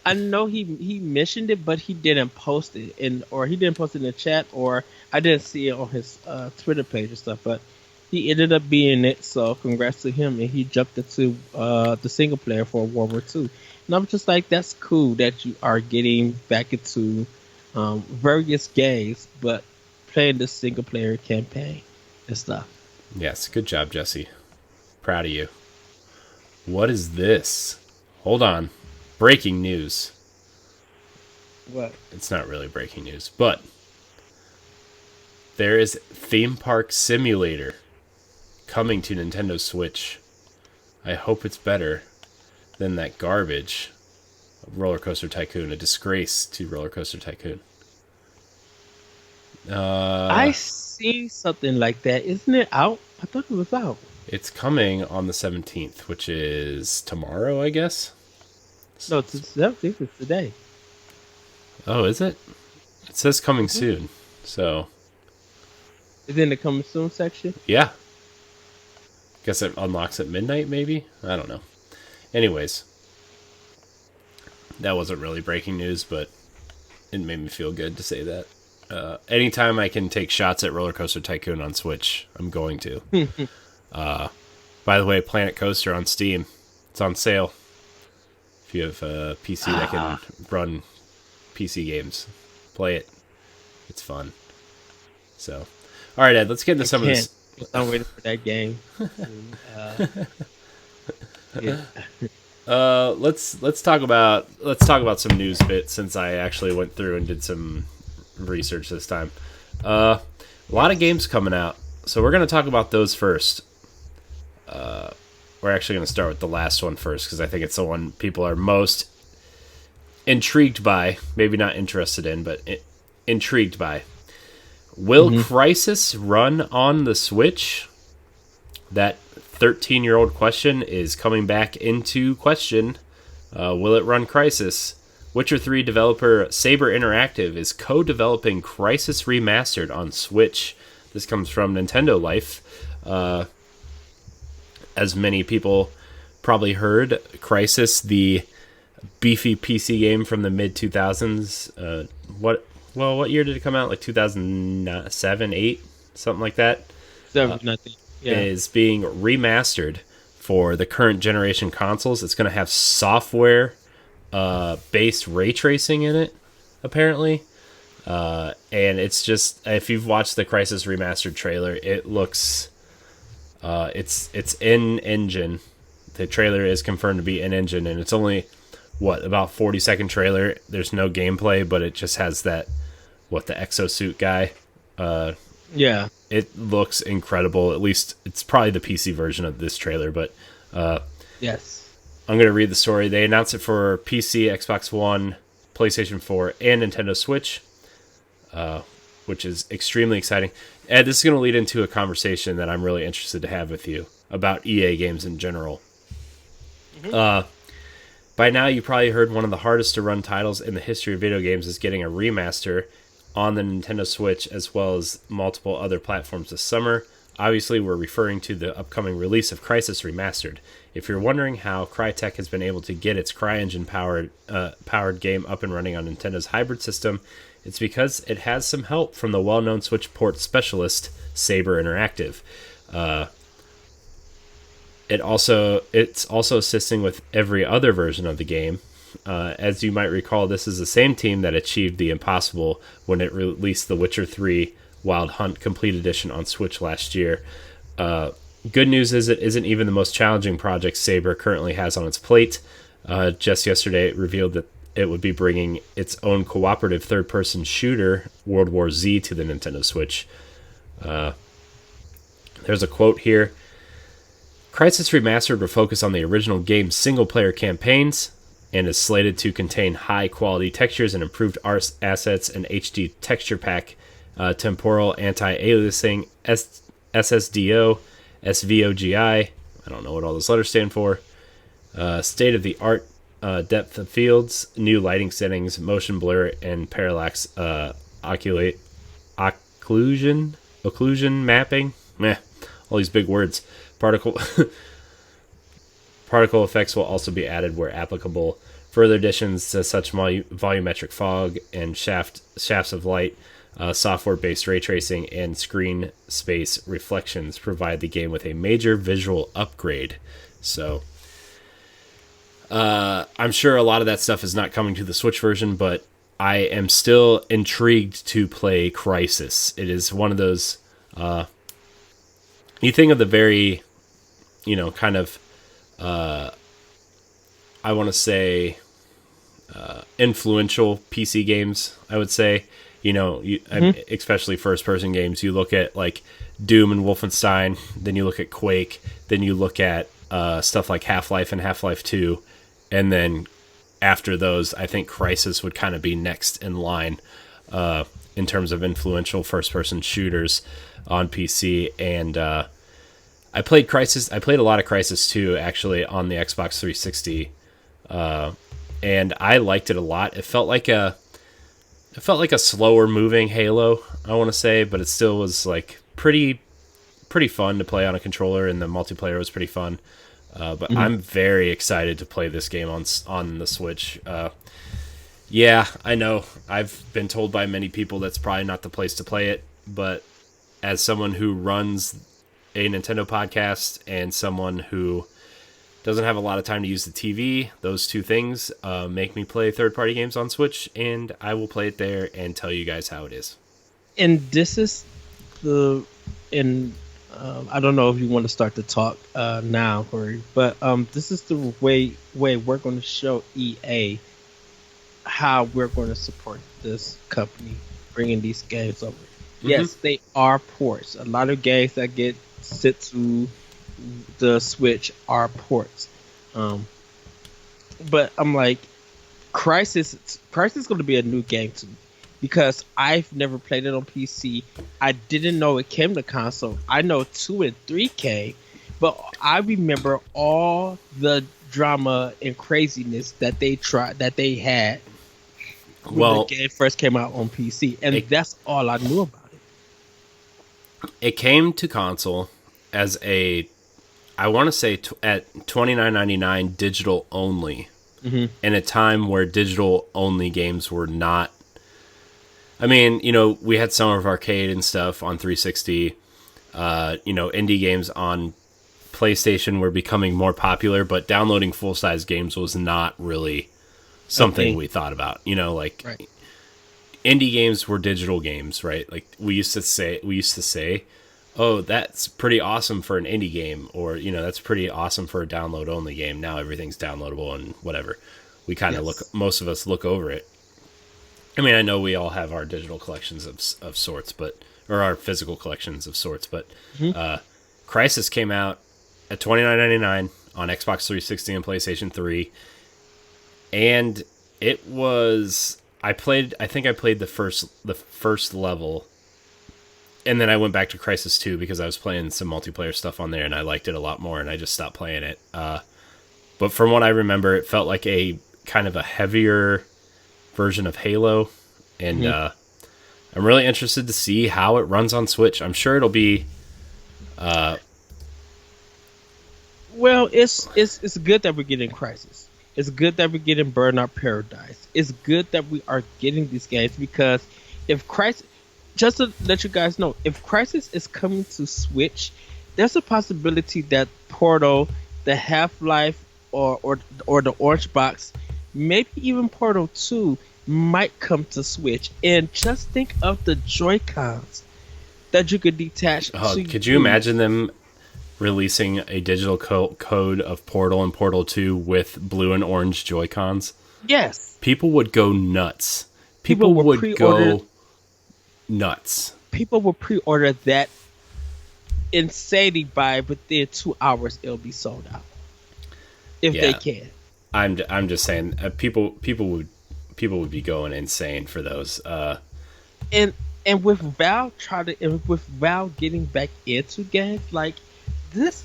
I know he mentioned it, but he didn't post it or he didn't post it in the chat, or I didn't see it on his Twitter page and stuff. But he ended up being it, so congrats to him. And he jumped into the single player for World War II, and I'm just like, that's cool that you are getting back into various games, but playing the single player campaign and stuff. Yes, good job, Jesse. Proud of you. What is this? Hold on. Breaking news. What? It's not really breaking news, but there is Theme Park Simulator coming to Nintendo Switch. I hope it's better than that garbage Roller Coaster Tycoon, a disgrace to Roller Coaster Tycoon. I see something like that. Isn't it out? I thought it was out. It's coming on the 17th, which is tomorrow, I guess. No, it's I think it's today. Oh, is it? It says coming soon. So, Is it in the coming soon section? yeah. Guess it unlocks at midnight, maybe? I don't know. Anyways, that wasn't really breaking news, but it made me feel good to say that. Anytime I can take shots at Roller Coaster Tycoon on Switch, I'm going to. By the way, Planet Coaster on Steam. It's on sale. If you have a PC that can run PC games, play it. It's fun. So, all right, Ed, let's get into some of this. I'm waiting for that game. Yeah. Let's talk about some news bits, since I actually went through and did some research this time. A lot of games coming out, so we're going to talk about those first. We're actually going to start with the last one first, because I think it's the one people are most intrigued by. Maybe not interested in, but intrigued by. Will Crysis run on the Switch? That 13-year-old question is coming back into question. Will it run Crysis? Witcher 3 developer Saber Interactive is co-developing Crysis Remastered on Switch. This comes from Nintendo Life. As many people probably heard, Crysis, the beefy PC game from the mid 2000s. What year did it come out? Like 2007, 8, something like that. So nothing. Yeah. Is being remastered for the current generation consoles. It's going to have software based ray tracing in it, apparently. And it's just, if you've watched the Crysis Remastered trailer, it looks, it's in engine. The trailer is confirmed to be in engine, and it's only about 40-second trailer. There's no gameplay, but it just has that, the exosuit guy. Yeah. It looks incredible. At least it's probably the PC version of this trailer, but yes. I'm going to read the story. They announced it for PC, Xbox One, PlayStation 4, and Nintendo Switch, which is extremely exciting. Ed, this is going to lead into a conversation that I'm really interested to have with you about EA games in general. Mm-hmm. By now, you probably heard one of the hardest to run titles in the history of video games is getting a remaster on the Nintendo Switch, as well as multiple other platforms this summer. Obviously, we're referring to the upcoming release of Crysis Remastered. If you're wondering how Crytek has been able to get its CryEngine powered game up and running on Nintendo's hybrid system, it's because it has some help from the well-known Switch port specialist, Saber Interactive. It's also assisting with every other version of the game. As you might recall, this is the same team that achieved the impossible when it released The Witcher 3 Wild Hunt Complete Edition on Switch last year. Good news is it isn't even the most challenging project Saber currently has on its plate. Just yesterday, it revealed that it would be bringing its own cooperative third-person shooter, World War Z, to the Nintendo Switch. There's a quote here. Crysis Remastered will focus on the original game's single-player campaigns and is slated to contain high-quality textures and improved art assets and HD texture pack, temporal anti-aliasing, SSDO, SVOGI, I don't know what all those letters stand for, state-of-the-art depth of fields, new lighting settings, motion blur, and parallax occlusion mapping. All these big words. Particle effects will also be added where applicable. Further additions to such volumetric fog and shafts of light, software-based ray tracing, and screen space reflections provide the game with a major visual upgrade. So, I'm sure a lot of that stuff is not coming to the Switch version, but I am still intrigued to play Crysis. It is one of those... you think of the very... kind of, I want to say, influential PC games, I would say. Especially first-person games. You look at, like, Doom and Wolfenstein, then you look at Quake, then you look at stuff like Half-Life and Half-Life 2, and then after those, I think Crysis would kind of be next in line in terms of influential first-person shooters on PC, and... I played Crysis. I played a lot of Crysis 2 actually on the Xbox 360, and I liked it a lot. It felt like a slower moving Halo, I want to say, but it still was like pretty fun to play on a controller, and the multiplayer was pretty fun. But I'm very excited to play this game on the Switch. Yeah, I know. I've been told by many people that's probably not the place to play it, but as someone who runs a Nintendo podcast and someone who doesn't have a lot of time to use the TV, those two things make me play third-party games on Switch, and I will play it there and tell you guys how it is. And this is I don't know if you want to start the talk now, Corey, but this is the way we're going to show EA how we're going to support this company bringing these games over. Mm-hmm. Yes, they are ports. A lot of games that get sent to the Switch are ports. But I'm like, Crysis is going to be a new game to me because I've never played it on PC. I didn't know it came to console. I know 2 and 3 came, but I remember all the drama and craziness that they had when the game first came out on PC, and that's all I knew about it. It came to console as I want to say at $29.99 digital only, in a time where digital only games were not. I mean, we had Summer of Arcade and stuff on 360, indie games on PlayStation were becoming more popular, but downloading full-size games was not really something we thought about. You know, like Right. indie games were digital games, right? Like we used to say, oh, that's pretty awesome for an indie game, or you know, that's pretty awesome for a download only game. Now everything's downloadable and whatever. We kind of most of us look over it. I mean, I know we all have our digital collections of sorts, or our physical collections of sorts, but Crysis came out at $29.99 on Xbox 360 and PlayStation 3, and it was I think I played the first level, and then I went back to Crysis 2 because I was playing some multiplayer stuff on there and I liked it a lot more, and I just stopped playing it. But from what I remember, it felt like a kind of a heavier version of Halo, and I'm really interested to see how it runs on Switch. I'm sure it'll be Well, it's good that we're getting Crysis. It's good that we're getting Burnout Paradise. It's good that we are getting these games, because if Crysis, just to let you guys know, if Crysis is coming to Switch, there's a possibility that Portal, the Half-Life, or the Orange Box, maybe even Portal 2 might come to Switch. And just think of the Joy-Cons that you could detach. Could you imagine them releasing a digital code of Portal and Portal 2 with blue and orange Joy-Cons? Yes. People would go nuts. People would go nuts. People will pre-order that insanely by within 2 hours. It'll be sold out if they can. I'm just saying, people would be going insane for those. And with Valve with Valve getting back into games like this,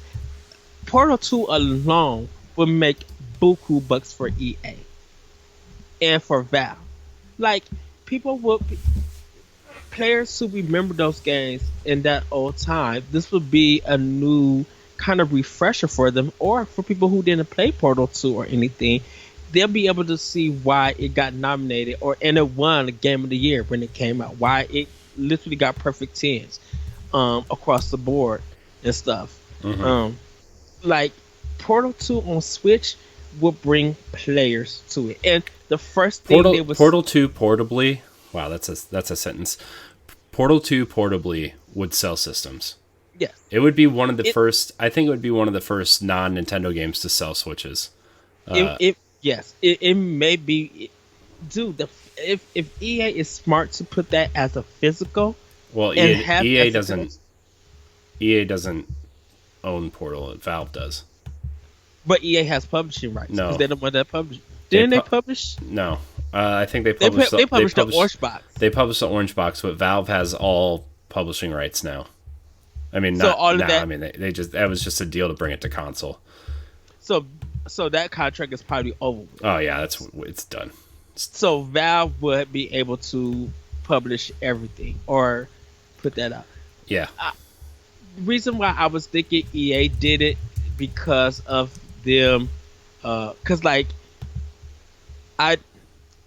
Portal 2 alone will make buku bucks for EA and for Valve. Like, players who remember those games in that old time, this would be a new kind of refresher for them, or for people who didn't play Portal 2 or anything, they'll be able to see why it got nominated and it won the Game of the Year when it came out, why it literally got perfect 10s across the board and stuff. Like, Portal 2 on Switch will bring players to it. And the first thing Portal 2 portably, wow, that's a sentence. Portal 2 portably would sell systems. Yes. It would be one of the first, I think it would be one of the first non-Nintendo games to sell Switches. It may be, dude. If EA is smart to put that as a physical, well, EA doesn't own Portal. Valve does. But EA has publishing rights. No, because they're the one that published. Didn't they publish? No, I think they published. They published the Orange Box. They published the Orange Box, but Valve has all publishing rights now. I mean, so all of that. I mean, that was just a deal to bring it to console. So that contract is probably over with. Oh yeah, it's done. So Valve would be able to publish everything or put that out. Yeah. Reason why I was thinking EA did it because of them, because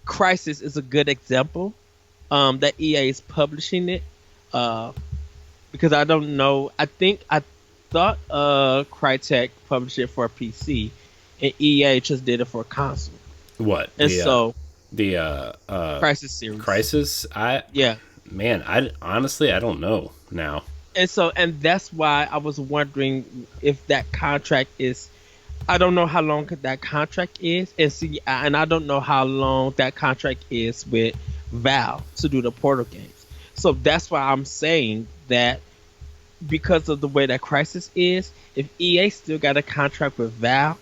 Crysis is a good example that EA is publishing it, because I don't know. I thought Crytek published it for a PC, and EA just did it for a console. What? And the Crysis series. Crysis? I honestly don't know now. And that's why I was wondering if that contract is. I don't know how long that contract is, and I don't know how long that contract is with Valve to do the Portal games. So that's why I'm saying that, because of the way that Crysis is, if EA still got a contract with Valve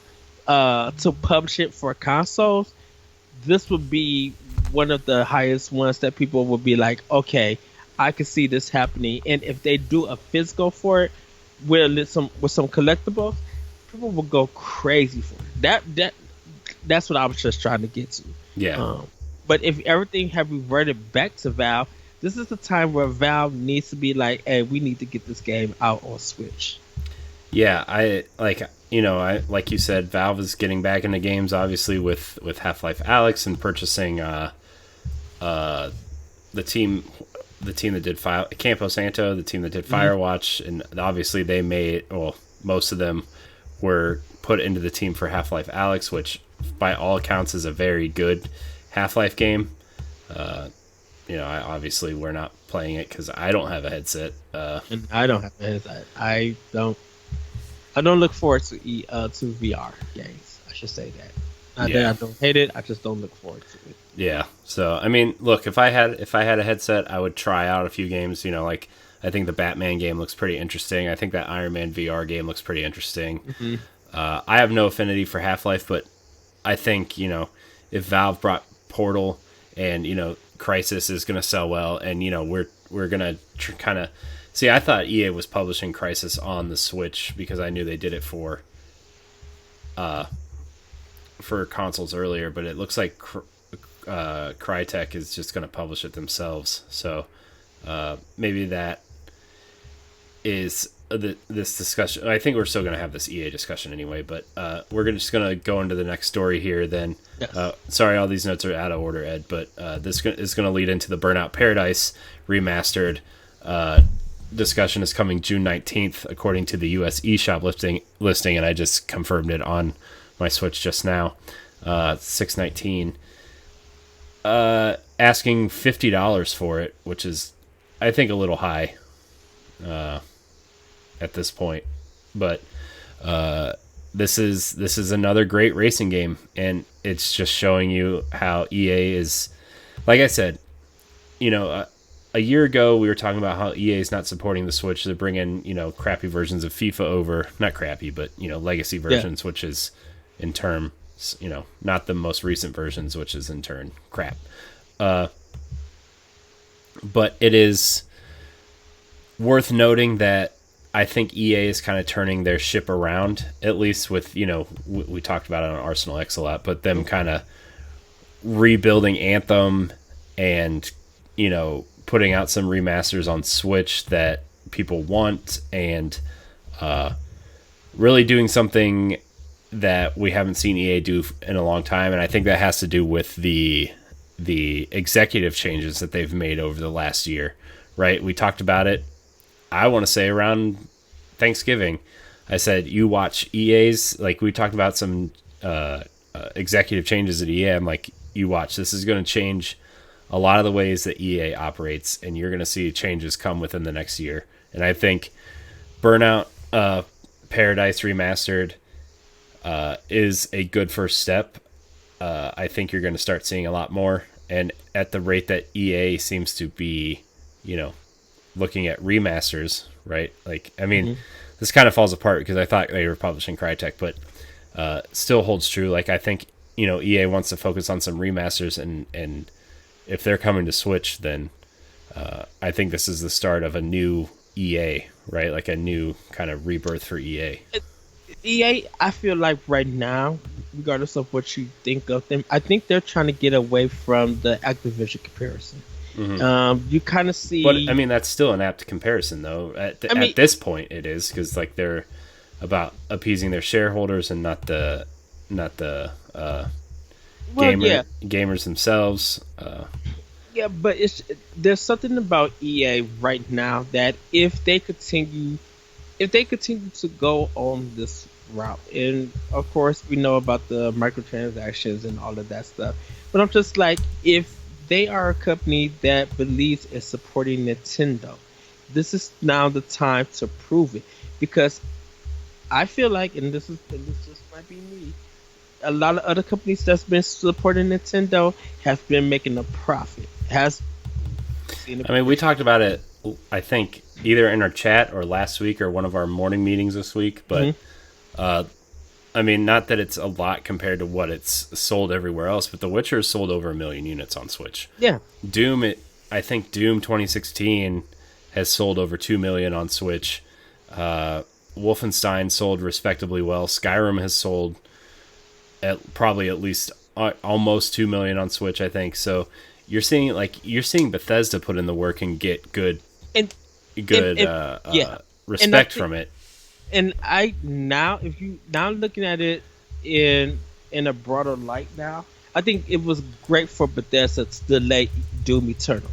to publish it for consoles, this would be one of the highest ones that people would be like, okay, I can see this happening. And if they do a physical for it with some collectibles, people will go crazy for it. That's what I was just trying to get to. Yeah. But if everything have reverted back to Valve, this is the time where Valve needs to be like, hey, we need to get this game out on Switch. Yeah, like you said, Valve is getting back into games, obviously with Half-Life Alyx, and purchasing the team that did Campo Santo, the team that did Firewatch, and obviously they made, well, most of them were put into the team for Half-Life Alyx, which by all accounts is a very good Half-Life game. I obviously we're not playing it because I don't have a headset. And I don't have a headset. I don't look forward to VR games. I should say that. Not that I don't hate it. I just don't look forward to it. Yeah. So I mean, look, if I had a headset, I would try out a few games. Like I think the Batman game looks pretty interesting. I think that Iron Man VR game looks pretty interesting. Mm-hmm. I have no affinity for Half-Life, but I think if Valve brought Portal and Crysis is going to sell well, and we're going to kind of see. I thought EA was publishing Crysis on the Switch because I knew they did it for consoles earlier, but it looks like Crytek is just going to publish it themselves. So maybe that is this discussion. I think we're still going to have this EA discussion anyway, but we're just going to go into the next story here then. Yes. Sorry, all these notes are out of order, Ed, but this is going to lead into the Burnout Paradise Remastered discussion is coming June 19th, according to the US eShop listing, and I just confirmed it on my Switch just now. $619. Asking $50 for it, which is, I think, a little high at this point. But this is another great racing game, and it's just showing you how EA is. Like I said, a year ago we were talking about how EA is not supporting the Switch. They're bringing crappy versions of FIFA over, not crappy, but legacy versions, which is in turn not the most recent versions, which is in turn crap. But it is worth noting that I think EA is kind of turning their ship around, at least with, we talked about it on Arsenal X a lot, but them kind of rebuilding Anthem and, putting out some remasters on Switch that people want, and really doing something that we haven't seen EA do in a long time. And I think that has to do with the executive changes that they've made over the last year, right? We talked about it, I want to say around Thanksgiving. I said, you watch EA's, like we talked about some executive changes at EA. I'm like, you watch, this is going to change a lot of the ways that EA operates, and you're going to see changes come within the next year. And I think Burnout Paradise Remastered is a good first step. I think you're going to start seeing a lot more. And at the rate that EA seems to be, looking at remasters, right? Like, I mean, this kind of falls apart because I thought they were publishing Crytek, but still holds true. Like, I think, EA wants to focus on some remasters, and if they're coming to Switch, then I think this is the start of a new EA, right? Like a new kind of rebirth for EA. EA, I feel like right now, regardless of what you think of them, I think they're trying to get away from the Activision comparison. Mm-hmm. You kind of see, but I mean that's still an apt comparison, though. At this point, it is, because like they're about appeasing their shareholders and not the gamers themselves. Yeah, but there's something about EA right now that if they continue to go on this route, and of course we know about the microtransactions and all of that stuff, but I'm just like, if they are a company that believes in supporting Nintendo, this is now the time to prove it, because I feel like, and this just might be me, a lot of other companies that's been supporting Nintendo have been making a profit. I mean, we talked about it, I think, either in our chat or last week or one of our morning meetings this week. But, I mean, not that it's a lot compared to what it's sold everywhere else, but The Witcher has sold over 1 million units on Switch. Yeah. I think Doom 2016 has sold over 2 million on Switch. Wolfenstein sold respectably well. Skyrim has sold probably at least almost 2 million on Switch, I think. So you're seeing Bethesda put in the work and get good respect from it. And I now, if you now looking at it in a broader light now, I think it was great for Bethesda to delay Doom Eternal,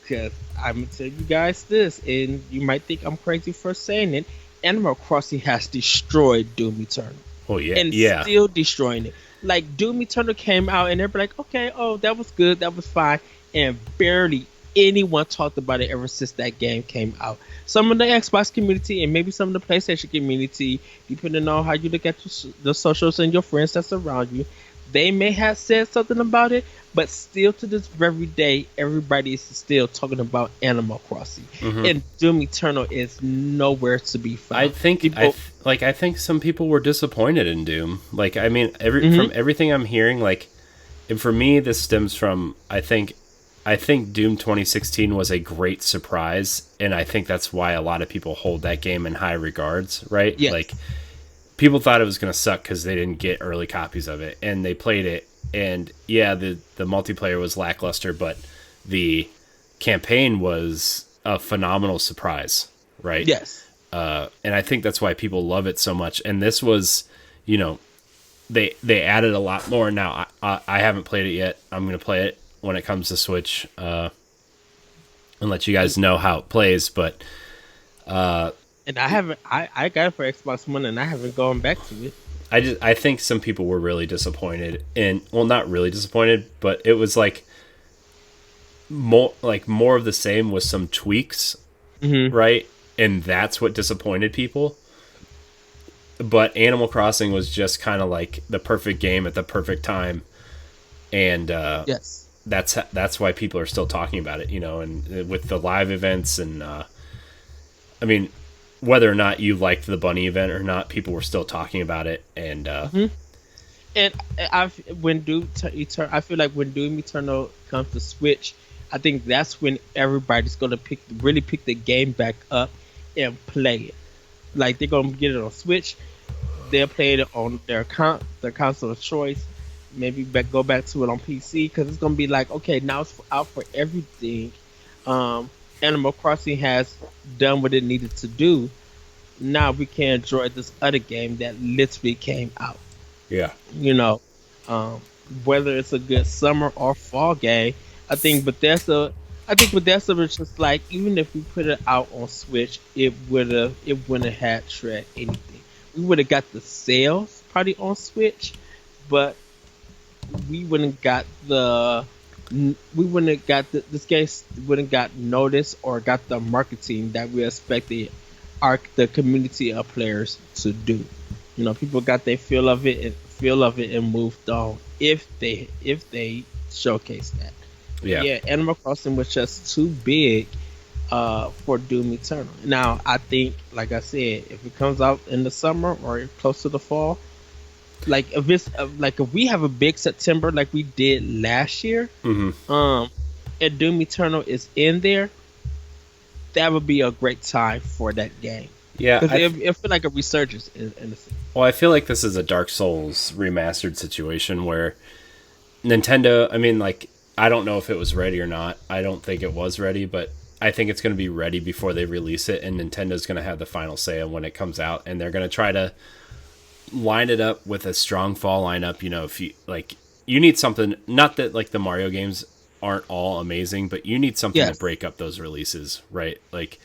because I'm gonna tell you guys this, and you might think I'm crazy for saying it. Animal Crossing has destroyed Doom Eternal Oh yeah, and yeah. still destroying it. Like Doom Eternal came out and they're like, okay, oh, that was good, that was fine, and barely anyone talked about it ever since that game came out. Some of the Xbox community and maybe some of the PlayStation community, depending on how you look at the socials and your friends that's around you, they may have said something about it, but still to this very day, everybody is still talking about Animal Crossing, Hmm. and Doom Eternal is nowhere to be I found. think People, I think some people were disappointed in Doom. Like I mean, hmm from everything I'm hearing, like, and for me, this stems from I think Doom 2016 was a great surprise, and I think that's why a lot of people hold that game in high regards, right? Like yes, people thought it was going to suck because they didn't get early copies of it, and they played it, and yeah, the multiplayer was lackluster, but the campaign was a phenomenal surprise, right? yes. And I think that's why people love it so much. And this was, you know, they added a lot more. Now I haven't played it yet. I'm gonna play it when it comes to Switch, and let you guys know how it plays. But And I haven't. I got it for Xbox One, and I haven't gone back to it. I think some people were really disappointed, and well, not really disappointed, but it was more of the same with some tweaks, Hmm right? And that's what disappointed people. But Animal Crossing was just kind of like the perfect game at the perfect time, and Yes. that's why people are still talking about it, you know. And with the live events, and I mean, whether or not you liked the bunny event or not, people were still talking about it, and hmm And I've when Doom Eternal, I feel like when Doom Eternal comes to Switch, I think that's when everybody's gonna pick the game back up and play it. Like they're gonna get it on Switch. They'll play it on their console of choice. Maybe go back to it on PC because it's gonna be like, okay, now it's out for everything. Um, Animal Crossing has done what it needed to do. Now we can enjoy this other game that literally came out. yeah, You know, um, whether it's a good summer or fall game, I think Bethesda. I think Bethesda was just like, even if we put it out on Switch, it wouldn't have tread anything. We would have got the sales probably on Switch, but we wouldn't got we wouldn't have got this game wouldn't got noticed or got the marketing that we expected the community of players to do. You know, people got their feel of it and moved on if they showcase that. But yeah, yeah, Animal Crossing was just too big for Doom Eternal. Now I think, like I said, if it comes out in the summer or close to the fall, like if it's like if we have a big September like we did last year, hmm um, and Doom Eternal is in there, that would be a great time for that game yeah. because it feel like a resurgence in the sense. Well, I feel like this is a Dark Souls remastered situation where Nintendo. I mean, like, I don't know if it was ready or not. I don't think it was ready, but I think it's going to be ready before they release it, and Nintendo's going to have the final say on when it comes out, and they're going to try to line it up with a strong fall lineup. You know, if you like, you need something. Not that like the Mario games aren't all amazing, but you need something to Yes. break up those releases, right? Like,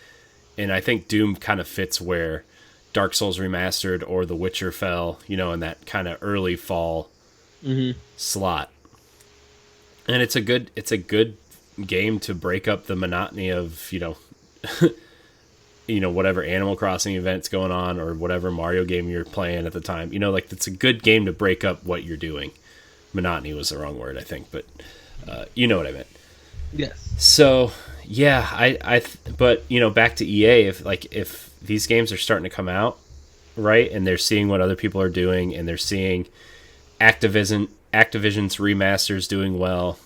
and I think Doom kind of fits where Dark Souls Remastered or The Witcher fell, you know, in that kind of early fall hmm slot. And it's a good game to break up the monotony of, whatever Animal Crossing events going on or whatever Mario game you're playing at the time. You know, like it's a good game to break up what you're doing. Monotony was the wrong word, I think, but you know what I meant. Yes. So yeah, but back to EA. If these games are starting to come out, right, and they're seeing what other people are doing, and they're seeing Activision's remasters doing well.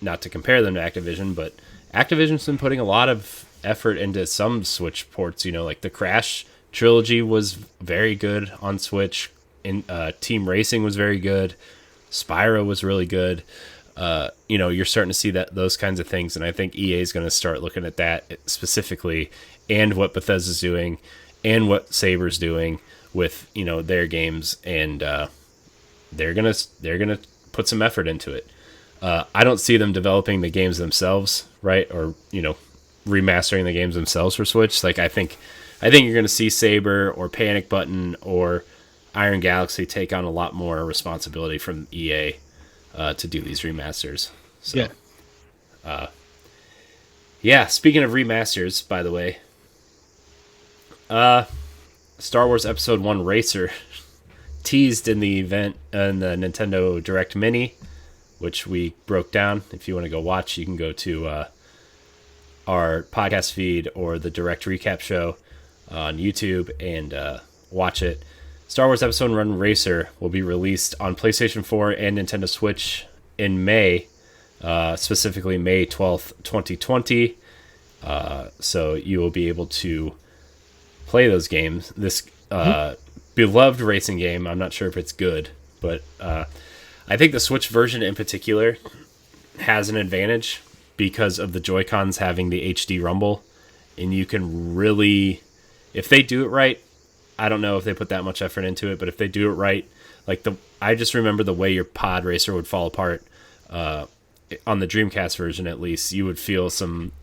Not to compare them to Activision, but Activision's been putting a lot of effort into some Switch ports. Like the Crash trilogy was very good on Switch. Team Racing was very good. Spyro was really good. You're starting to see those kinds of things, and I think EA is going to start looking at that specifically, and what Bethesda's doing, and what Saber's doing with their games, and they're gonna put some effort into it. I don't see them developing the games themselves, right, or remastering the games themselves for Switch. Like I think I think you're going to see Saber or Panic Button or Iron Galaxy take on a lot more responsibility from EA to do these remasters. So, yeah. Speaking of remasters, by the way, Star Wars Episode 1 Racer teased in the event in the Nintendo Direct Mini, which we broke down. If you want to go watch, you can go to our podcast feed or the Direct Recap show on YouTube and watch it. Star Wars Episode 1 Racer will be released on PlayStation 4 and Nintendo Switch in May, specifically May 12th, 2020. So you will be able to play those games. This beloved racing game. I'm not sure if it's good, but I think the Switch version in particular has an advantage because of the Joy-Cons having the HD rumble, and you can really, if they do it right, I don't know if they put that much effort into it, but if they do it right, like I just remember the way your pod racer would fall apart on the Dreamcast version. At least you would feel some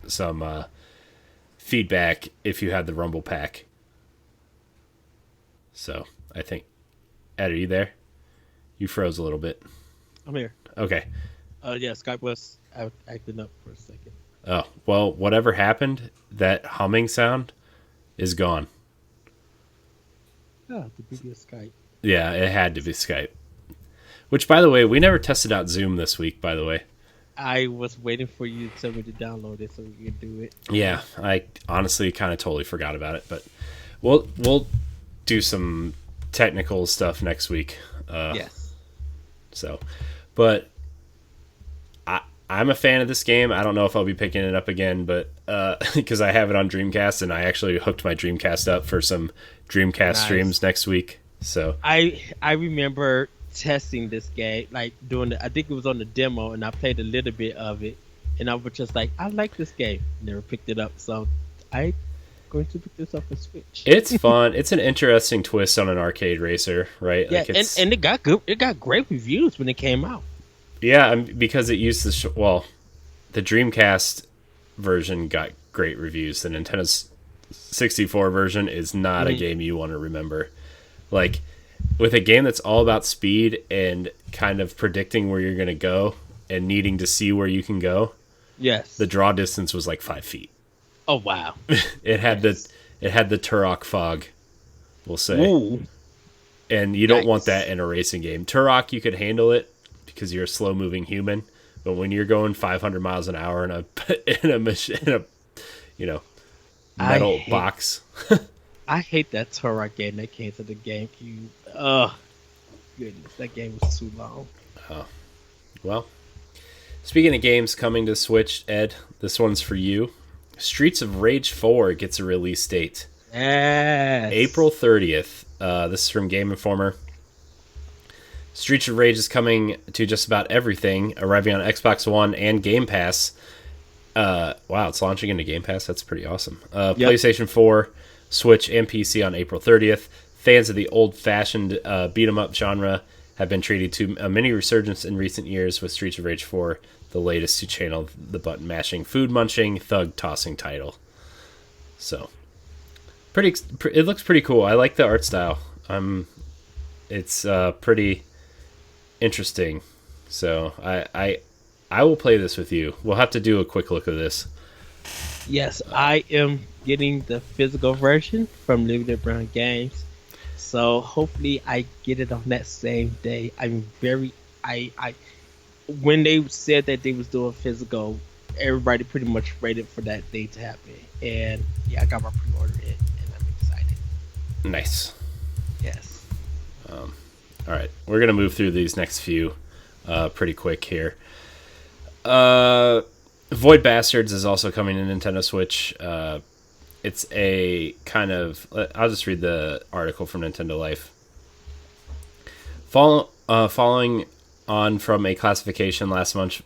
feedback if you had the rumble pack. So I think, Ed, are you there? You froze a little bit. I'm here. Okay. Yeah, Skype was acting up for a second. Oh, well, whatever happened, that humming sound is gone. Oh, the previous Skype. Yeah, it had to be Skype. Which, by the way, we never tested out Zoom this week, by the way. I was waiting for you to tell me to download it so we could do it. Yeah, I honestly kind of totally forgot about it, but we'll do some technical stuff next week. Yes. So, but I'm a fan of this game. I don't know if I'll be picking it up again, but because I have it on Dreamcast, and I actually hooked my Dreamcast up for some Dreamcast streams next week. So I remember testing this game, like doing I think it was on the demo, and I played a little bit of it, and I was just like, I like this game. Never picked it up, so I'm going to pick this up and Switch. It's fun. It's an interesting twist on an arcade racer, right? Yeah, like and it got good. It got great reviews when it came out. Yeah, because it used the Dreamcast version got great reviews. The Nintendo 64 version is not a game you want to remember. Like, with a game that's all about speed and kind of predicting where you're going to go and needing to see where you can go. Yes. The draw distance was like 5 feet. Oh wow. It had the Turok fog, we'll say. Ooh. And you don't want that in a racing game. Turok, you could handle it because you're a slow-moving human, but when you're going 500 miles an hour in a metal box, I hate that Turok game that came to the GameCube. Oh, goodness, that game was too long. Oh, well. Speaking of games coming to Switch, Ed, this one's for you. Streets of Rage 4 gets a release date. Yes. April 30th. This is from Game Informer. Streets of Rage is coming to just about everything, arriving on Xbox One and Game Pass. Wow, it's launching into Game Pass. That's pretty awesome. Yep. PlayStation 4, Switch, and PC on April 30th. Fans of the old-fashioned beat-em-up genre have been treated to a mini resurgence in recent years with Streets of Rage 4, the latest to channel the button-mashing, food-munching, thug-tossing title. So, it looks pretty cool. I like the art style. It's pretty interesting. So I will play this with you. We'll have to do a quick look of this. Yes, I am getting the physical version from Limited Brown Games. So hopefully I get it on that same day. I'm very when they said that they was doing physical, everybody pretty much waited for that day to happen. And yeah, I got my pre-order in and I'm excited. Nice. Yes. All right, we're going to move through these next few pretty quick here. Void Bastards is also coming to Nintendo Switch. It's a kind of... I'll just read the article from Nintendo Life. Following on from a classification last month,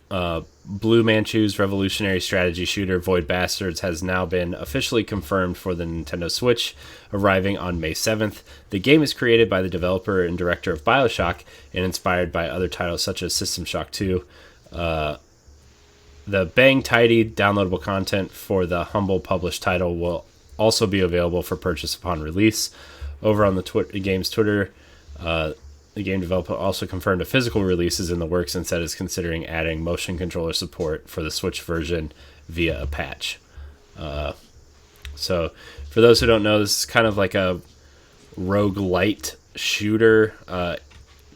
Blue Manchu's revolutionary strategy shooter Void Bastards has now been officially confirmed for the Nintendo Switch, arriving on May 7th. The game is created by the developer and director of BioShock and inspired by other titles such as System Shock 2. The bang-tidy downloadable content for the humble published title will also be available for purchase upon release. Over on the game's Twitter, the game developer also confirmed a physical release is in the works and said it's considering adding motion controller support for the Switch version via a patch. So, for those who don't know, this is kind of like a roguelite shooter.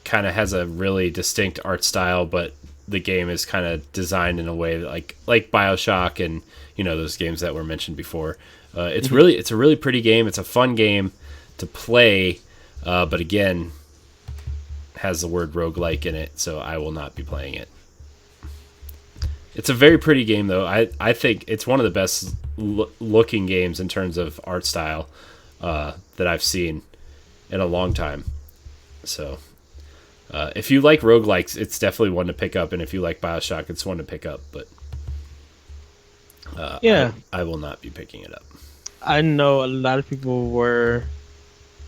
Kind of has a really distinct art style, but the game is kind of designed in a way that like BioShock and those games that were mentioned before. It's a really pretty game. It's a fun game to play, but again, has the word roguelike in it, so I will not be playing it. It's a very pretty game, though. I think it's one of the best looking games in terms of art style that I've seen in a long time. So, if you like roguelikes, it's definitely one to pick up, and if you like BioShock, it's one to pick up, but I will not be picking it up. I know a lot of people were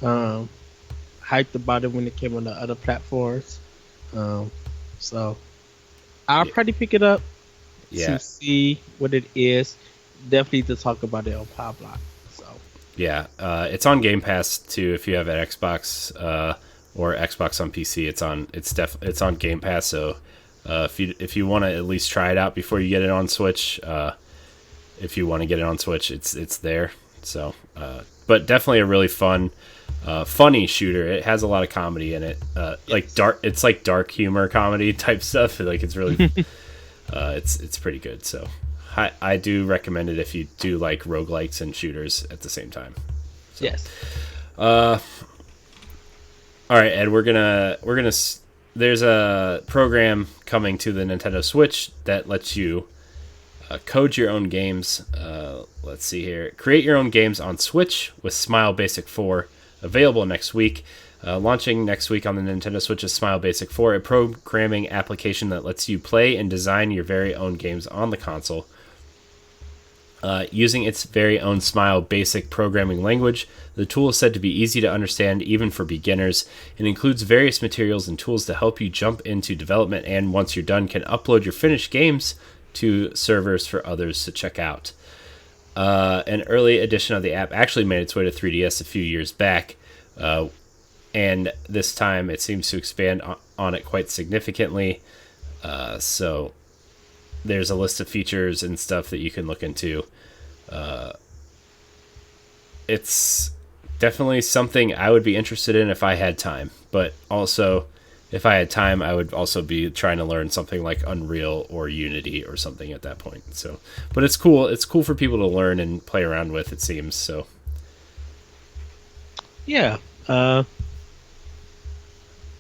hyped about it when it came on the other platforms. So I'll probably pick it up to see what it is. Definitely to talk about it on PowBlock. So yeah, it's on Game Pass too. If you have an Xbox or Xbox on PC, it's on Game Pass. So if you want to at least try it out before you get it on Switch, if you want to get it on Switch, it's there. So, but definitely a really fun. Funny shooter. It has a lot of comedy in it. Like dark. It's like dark humor comedy type stuff. Like it's really, it's pretty good. So I do recommend it if you do like roguelikes and shooters at the same time. So, yes. All right, Ed. We're gonna. There's a program coming to the Nintendo Switch that lets you code your own games. Let's see here. Create your own games on Switch with Smile Basic 4. Available next week. Launching next week on the Nintendo Switch is Smile Basic 4, a programming application that lets you play and design your very own games on the console. Using its very own Smile Basic programming language, the tool is said to be easy to understand even for beginners. It includes various materials and tools to help you jump into development, and once you're done, can upload your finished games to servers for others to check out. An early edition of the app actually made its way to 3DS a few years back, and this time it seems to expand on it quite significantly. So there's a list of features and stuff that you can look into. It's definitely something I would be interested in if I had time, but also if I had time, I would also be trying to learn something like Unreal or Unity or something at that point. So, but it's cool. It's cool for people to learn and play around with, it seems. So, yeah. I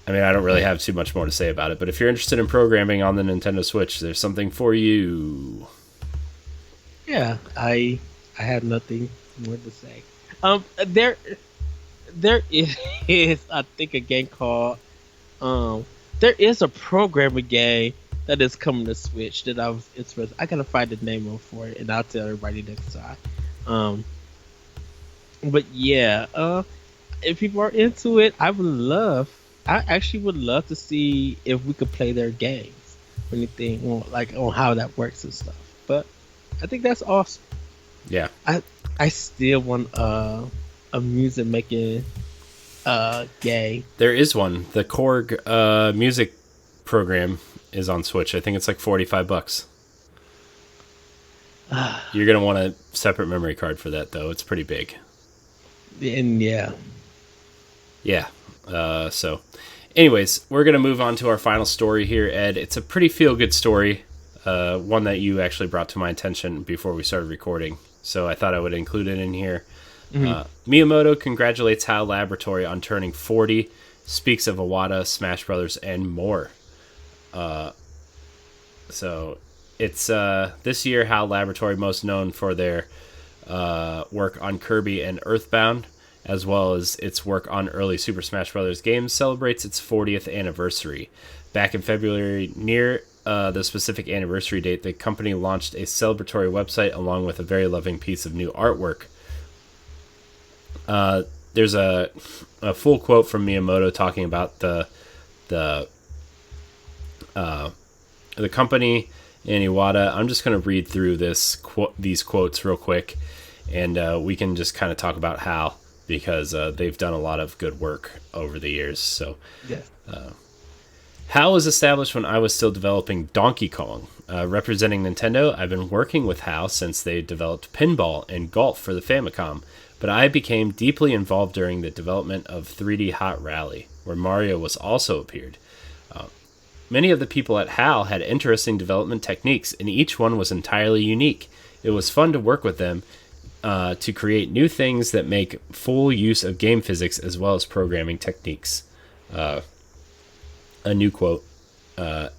mean, I don't really have too much more to say about it, but if you're interested in programming on the Nintendo Switch, there's something for you. Yeah, I have nothing more to say. There is I think a game called there is a programming game that is coming to Switch that I was interested. I gotta find the name of for it, and I'll tell everybody next time. But yeah, if people are into it, I actually would love to see if we could play their games or anything on how that works and stuff. But I think that's awesome. Yeah. I still want a music making game. There is one. The Korg music program is on Switch. I think it's like $45. You're gonna want a separate memory card for that, though. It's pretty big. And yeah. So, anyways, we're gonna move on to our final story here, Ed. It's a pretty feel-good story. One that you actually brought to my attention before we started recording, so I thought I would include it in here. Miyamoto congratulates HAL Laboratory on turning 40, speaks of Iwata, Smash Brothers, and more. So it's this year HAL Laboratory, most known for their work on Kirby and Earthbound, as well as its work on early Super Smash Brothers games, celebrates its 40th anniversary. Back in February, near the specific anniversary date, the company launched a celebratory website along with a very loving piece of new artwork. There's a full quote from Miyamoto talking about the company and Iwata. I'm just going to read through these quotes real quick, and we can just kind of talk about HAL because they've done a lot of good work over the years. So Yes. HAL was established when I was still developing Donkey Kong. Representing Nintendo, I've been working with HAL since they developed Pinball and Golf for the Famicom, but I became deeply involved during the development of 3D Hot Rally, where Mario was also appeared. Many of the people at HAL had interesting development techniques, and each one was entirely unique. It was fun to work with them to create new things that make full use of game physics as well as programming techniques. A new quote.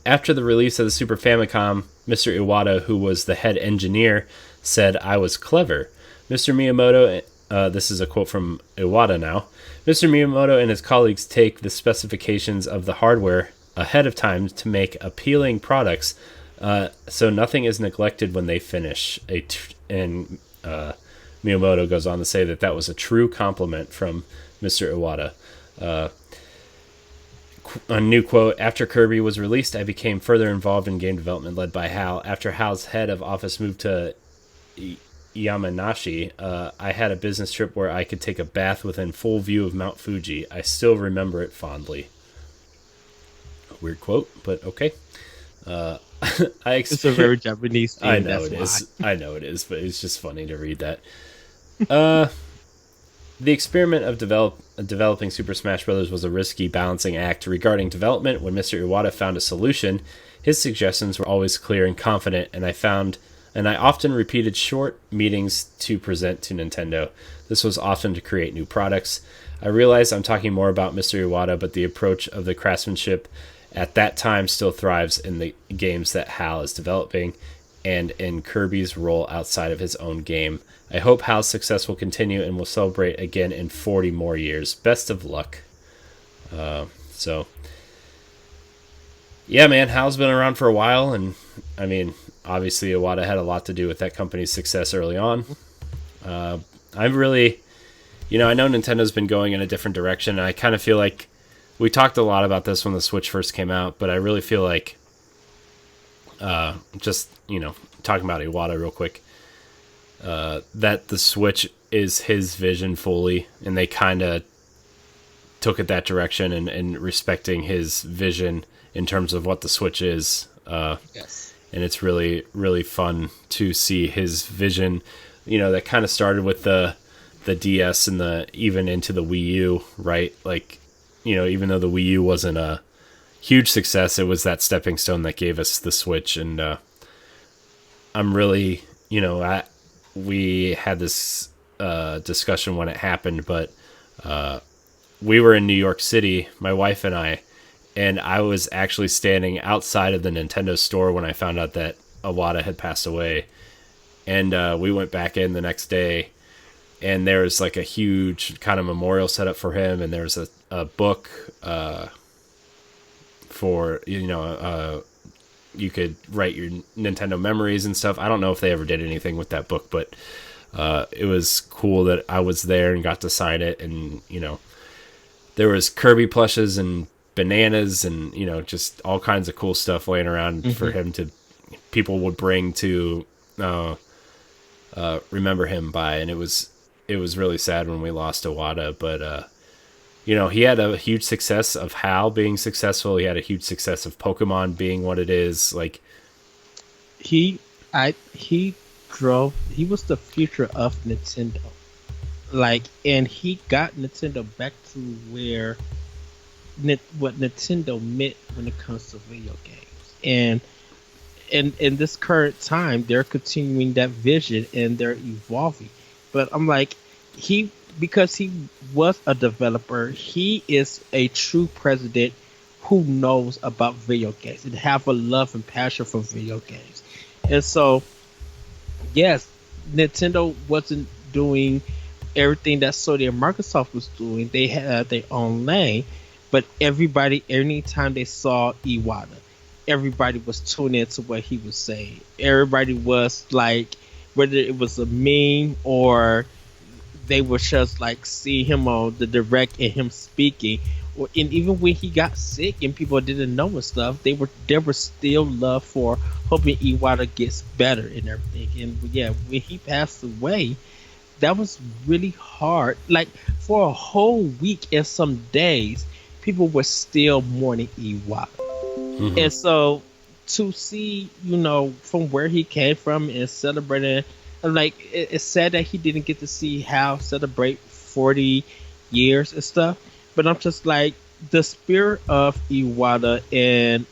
After the release of the Super Famicom, Mr. Iwata, who was the head engineer, said, "I was clever." Mr. Miyamoto, this is a quote from Iwata now, Mr. Miyamoto and his colleagues take the specifications of the hardware ahead of time to make appealing products, so nothing is neglected when they finish. And Miyamoto goes on to say that that was a true compliment from Mr. Iwata. A new quote, after Kirby was released, I became further involved in game development led by HAL. After HAL's head of office moved to Yamanashi, I had a business trip where I could take a bath within full view of Mount Fuji. I still remember it fondly. Weird quote, but okay. It's a very Japanese thing. I know it is. I know it is, but it's just funny to read that. The experiment of developing Super Smash Bros. Was a risky balancing act. Regarding development, when Mr. Iwata found a solution, his suggestions were always clear and confident, and I often repeated short meetings to present to Nintendo. This was often to create new products. I realize I'm talking more about Mr. Iwata, but the approach of the craftsmanship at that time still thrives in the games that HAL is developing and in Kirby's role outside of his own game. I hope HAL's success will continue and will celebrate again in 40 more years. Best of luck. Yeah, man, HAL's been around for a while, and I mean, obviously Iwata had a lot to do with that company's success early on. I'm really, I know Nintendo's been going in a different direction, and I kind of feel like we talked a lot about this when the Switch first came out, but I really feel like, talking about Iwata real quick, that the Switch is his vision fully, and they kind of took it that direction and respecting his vision in terms of what the Switch is. Yes. And it's really, really fun to see his vision, that kind of started with the DS and even into the Wii U, right? Like, even though the Wii U wasn't a huge success, it was that stepping stone that gave us the Switch. And I'm really, we had this discussion when it happened, but we were in New York City, my wife and I was actually standing outside of the Nintendo store when I found out that Iwata had passed away. And we went back in the next day, and there was like a huge kind of memorial set up for him, and there was a book for, you could write your Nintendo memories and stuff. I don't know if they ever did anything with that book, but it was cool that I was there and got to sign it. And, there was Kirby plushes and bananas and, just all kinds of cool stuff laying around for him people would bring to remember him by. And it was really sad when we lost Iwata, but he had a huge success of HAL being successful. He had a huge success of Pokemon being what it is. Like, he was the future of Nintendo. Like, and he got Nintendo back to where what Nintendo meant when it comes to video games. And in this current time, they're continuing that vision and they're evolving. But I'm like, because he was a developer, he is a true president who knows about video games and have a love and passion for video games. And so, yes, Nintendo wasn't doing everything that Sony and Microsoft was doing. They had their own lane, but everybody, anytime they saw Iwata, everybody was tuned into what he was saying. Everybody was like, whether it was a meme or they were just like see him on the direct and him speaking, and even when he got sick and people didn't know and stuff, there was still love for hoping Iwata gets better and everything. And yeah, when he passed away, that was really hard. Like for a whole week and some days, people were still mourning Iwata. Hmm. And so to see, from where he came from and celebrating, and like it's sad that he didn't get to see how celebrate 40 years and stuff. But I'm just like the spirit of Iwata and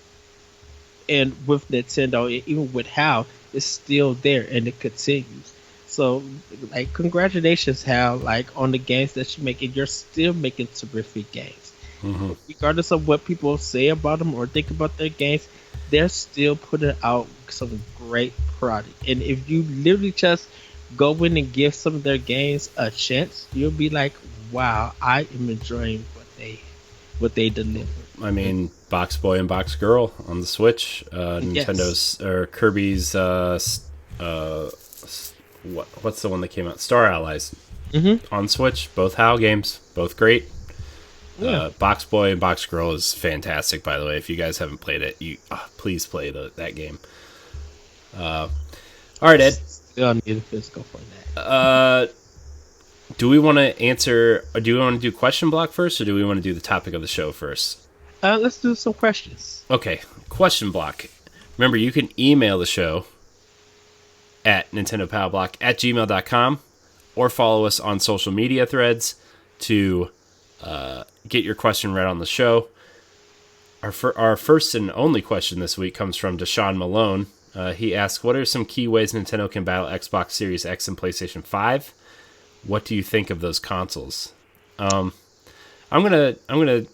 with Nintendo, and even with HAL, is still there and it continues. So, like, congratulations, HAL, like on the games that you're making. You're still making terrific games, Hmm. regardless of what people say about them or think about their games. They're still putting out some great product. And if you literally just go in and give some of their games a chance, you'll be like, "Wow, I am enjoying what they deliver." I mean, Box Boy and Box Girl on the Switch, Yes. Nintendo's or Kirby's. What's the one that came out? Star Allies Hmm. on Switch. Both HAL games, both great. Yeah. Box Boy and Box Girl is fantastic, by the way. If you guys haven't played it, please play that game. All right, Ed. Still need a physical for that. Do we want to answer? Or do we want to do question block first, or do we want to do the topic of the show first? Let's do some questions. Okay, question block. Remember, you can email the show at nintendopowblock@gmail.com or follow us on social media threads to get your question read on the show. Our first and only question this week comes from Deshaun Malone. He asks, what are some key ways Nintendo can battle Xbox Series X and PlayStation 5? What do you think of those consoles? I'm gonna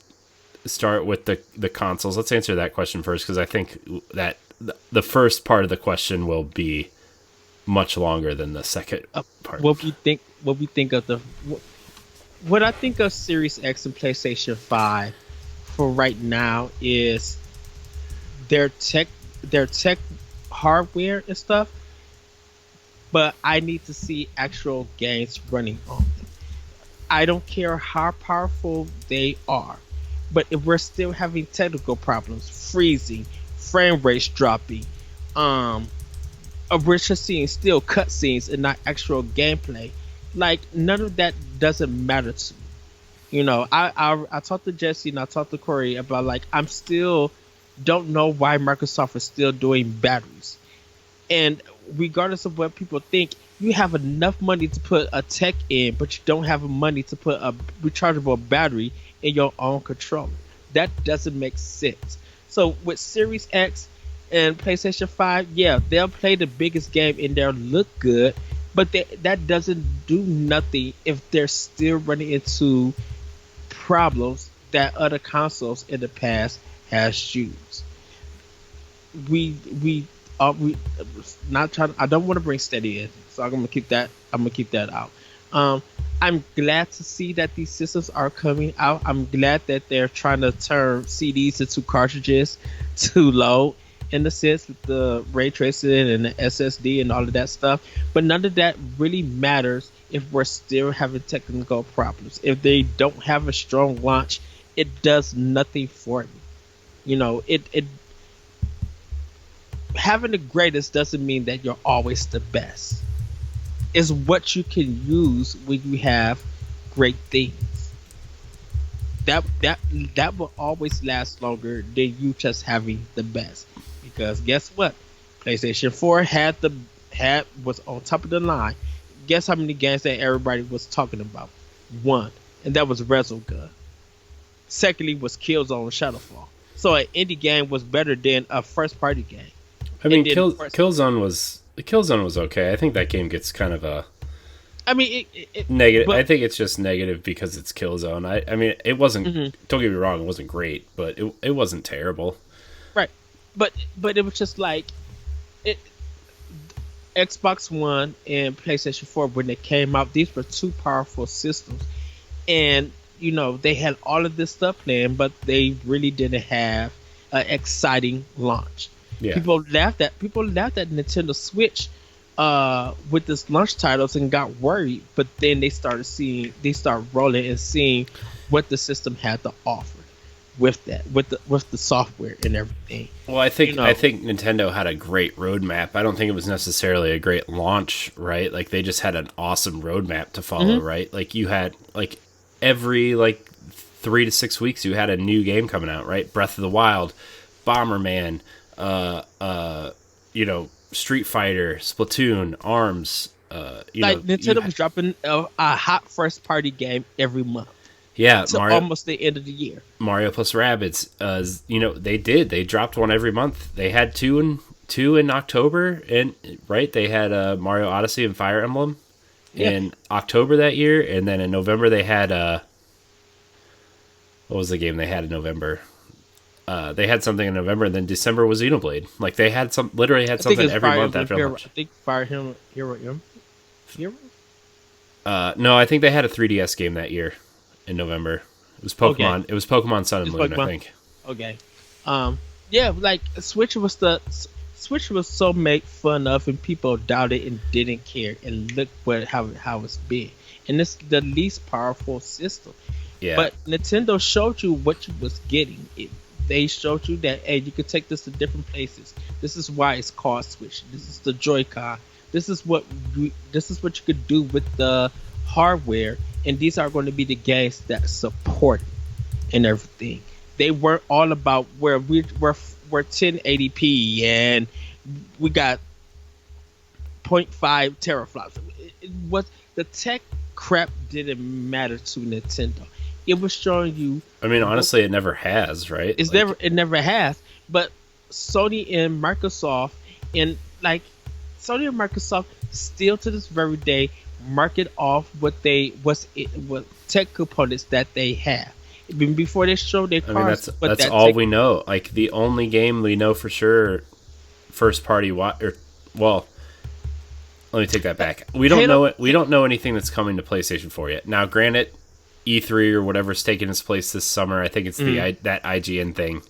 start with the consoles. Let's answer that question first, because I think that the first part of the question will be much longer than the second part. What we think of what I think of Series X and PlayStation 5 for right now is their tech hardware and stuff, but I need to see actual games running on them. I don't care how powerful they are, but if we're still having technical problems, freezing, frame rates dropping, um, we're just seeing still cutscenes and not actual gameplay, like none of that doesn't matter to me. I talked to Jesse and I talked to Corey about like I'm still don't know why Microsoft is still doing batteries. And regardless of what people think, you have enough money to put a tech in, but you don't have money to put a rechargeable battery in your own controller. That doesn't make sense. So with Series X and PlayStation 5, yeah, they'll play the biggest game and they'll look good, but that doesn't do nothing if they're still running into problems that other consoles in the past has used. We not trying. I don't want to bring steady in, so I'm gonna keep that. I'm gonna keep that out. Um, I'm glad to see that these systems are coming out. I'm glad that they're trying to turn CDs into cartridges to load in the sense with the ray tracing and the SSD and all of that stuff. But none of that really matters if we're still having technical problems. If they don't have a strong launch, it does nothing for me. It having the greatest doesn't mean that you're always the best. It's what you can use when you have great things. That will always last longer than you just having the best. Because guess what? PlayStation 4 was on top of the line. Guess how many games that everybody was talking about? One, and that was Resogun. Secondly was Killzone Shadowfall. So an indie game was better than a first party game. I And mean, then of course, Killzone was okay. I think that game gets kind of a I mean it negative. I but think it's just negative because it's Killzone. I mean, it wasn't. mhm, Don't get me wrong, it wasn't great, but it wasn't terrible. right. But it was just like it Xbox One and PlayStation 4 when they came out, these were two powerful systems. And they had all of this stuff planned, but they really didn't have an exciting launch. Yeah. People laughed at Nintendo Switch with this launch titles and got worried, but then they started rolling and seeing what the system had to offer. with that, with the software and everything. Well, I You think I know, think Nintendo had a great roadmap. I don't think it was necessarily a great launch, right? Like they just had an awesome roadmap to follow, hmm right? Like you had like every like 3 to 6 weeks you had a new game coming out, right? Breath of the Wild, Bomberman, uh, uh, Street Fighter, Splatoon, Arms, like Nintendo was dropping a hot first party game every month yeah, to almost the end of the year. Mario plus Rabbids. They dropped one every month. They had two in October, and right, they had Mario Odyssey and Fire Emblem Yeah, in October that year, and then in November they had what was the game they had in November? They had something in November, and then December was Xenoblade. Like they had literally had I think something it's every Fire month Emblem after Hero. launch. I think Fire Emblem Hero. No, I think they had a 3DS game that year in November. It was Okay, Pokemon. It was Pokemon Sun and it's Moon, I Pokemon. think. Okay. Yeah, like Switch was so made fun of, and people doubted and didn't care, and look how it's been, and it's the least powerful system. Yeah, But Nintendo showed you what you was getting. They showed you that hey, you could take this to different places. This is why it's called Switch. This is the Joy-Con. This is what you could do with the hardware, and these are going to be the games that support it and everything. They weren't all about where we're 1080p and we got point 0.5 teraflops. It was the tech crap didn't matter to Nintendo. It was showing you. I mean, honestly, it never has, right? It's Like, never it never has. But Sony and Microsoft and like Sony and Microsoft still to this very day market off what tech components that they have. Even before they show their I mean, cars, but that's that all tech, we know. Like the only game we know for sure, first party. Well, let me take that back. We don't Halo, know it. We don't know anything that's coming to PlayStation 4 yet. Now, granted, E3 or whatever's taking its place this summer. I think it's that IGN thing.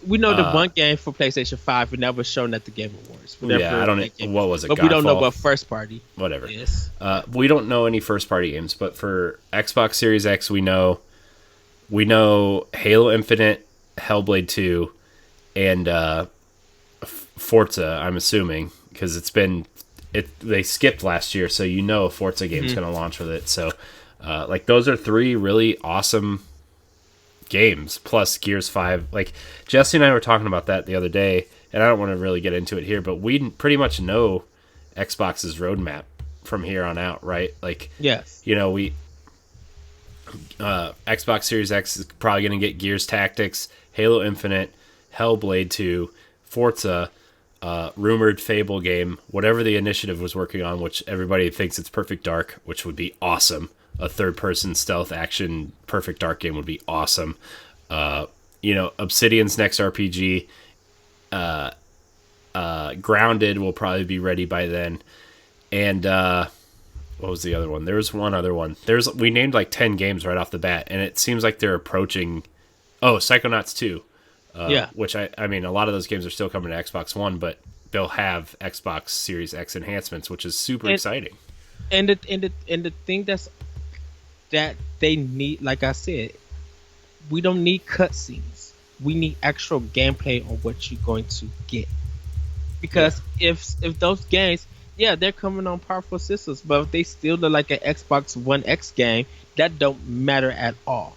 we know the one game for PlayStation 5, and that was shown at the Game Awards. Yeah, I don't know what was it. But we don't know what first party. Whatever. Is. We don't know any first party games, but for Xbox Series X, we know Halo Infinite, Hellblade 2, and Forza. I'm assuming because they skipped last year, so a Forza game's going to launch with it. So, like those are three really awesome games. Plus Gears 5. Like Jesse and I were talking about that the other day, and I don't want to really get into it here, but we pretty much know Xbox's roadmap from here on out, right? Like, Yes. we Xbox Series X is probably going to get Gears Tactics, Halo Infinite, Hellblade 2, Forza, rumored Fable game, whatever the initiative was working on, which everybody thinks it's Perfect Dark, which would be awesome. A third-person stealth action Perfect Dark game would be awesome. Obsidian's next RPG, Grounded will probably be ready by then, and what was the other one? There was one other one. We named like 10 games right off the bat, and it seems like they're approaching. Oh, Psychonauts 2. Yeah. Which I mean, a lot of those games are still coming to Xbox One, but they'll have Xbox Series X enhancements, which is super exciting. And the thing that they need, like I said, we don't need cutscenes. We need actual gameplay on what you're going to get. Because if those games, yeah, they're coming on powerful systems, but if they still look like an Xbox One X game, that don't matter at all.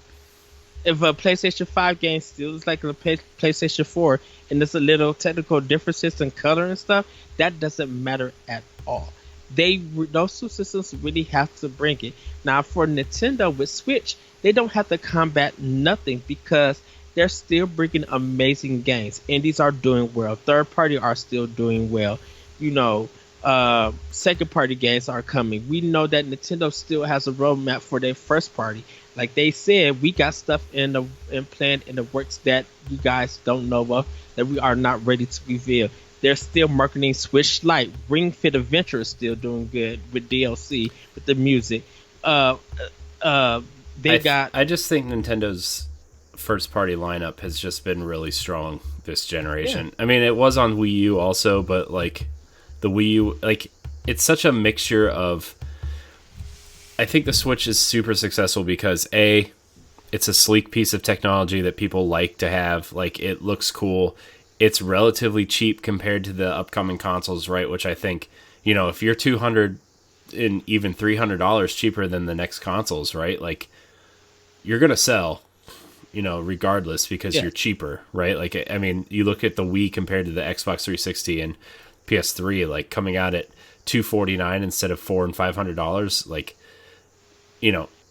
If a PlayStation 5 game still is like a PlayStation 4 and there's a little technical differences in color and stuff, that doesn't matter at all. Those two systems really have to bring it. Now for Nintendo with Switch, they don't have to combat nothing because they're still bringing amazing games. Indies are doing well. Third party are still doing well. Second party games are coming. We know that Nintendo still has a roadmap for their first party. Like they said, we got stuff planned in the works that you guys don't know of, that we are not ready to reveal. They're still marketing Switch Lite. Ring Fit Adventure is still doing good with DLC, with the music. I just think Nintendo's first party lineup has just been really strong this generation. Yeah. I mean, it was on Wii U also, but like the Wii U, like it's such a mixture of. I think the Switch is super successful because It's a sleek piece of technology that people like to have. Like, it looks cool. It's relatively cheap compared to the upcoming consoles, right? Which I think, if you're 200 and even $300 cheaper than the next consoles, right? Like, you're gonna sell, regardless, because Yeah. you're cheaper, right? Like, I mean, you look at the Wii compared to the Xbox 360 and PS3, like coming out at $249 instead of $400 and $500, like,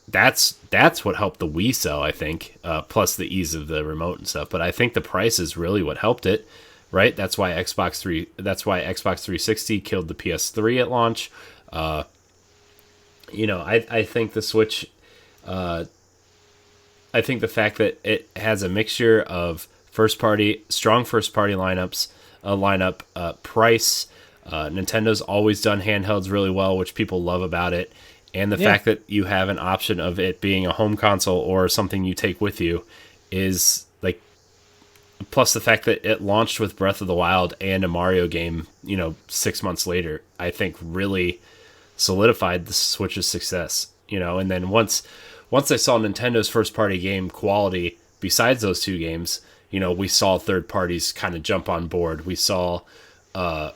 that's what helped the Wii sell, I think. Plus the ease of the remote and stuff. But I think the price is really what helped it, right? That's why Xbox 360 killed the PS3 at launch. I think the Switch. I think the fact that it has a mixture of strong first party price. Nintendo's always done handhelds really well, which people love about it. And the Yeah. fact that you have an option of it being a home console or something you take with you is like, plus the fact that it launched with Breath of the Wild and a Mario game, 6 months later, I think really solidified the Switch's success. And then once I saw Nintendo's first party game quality besides those two games, we saw third parties kind of jump on board. We saw PC.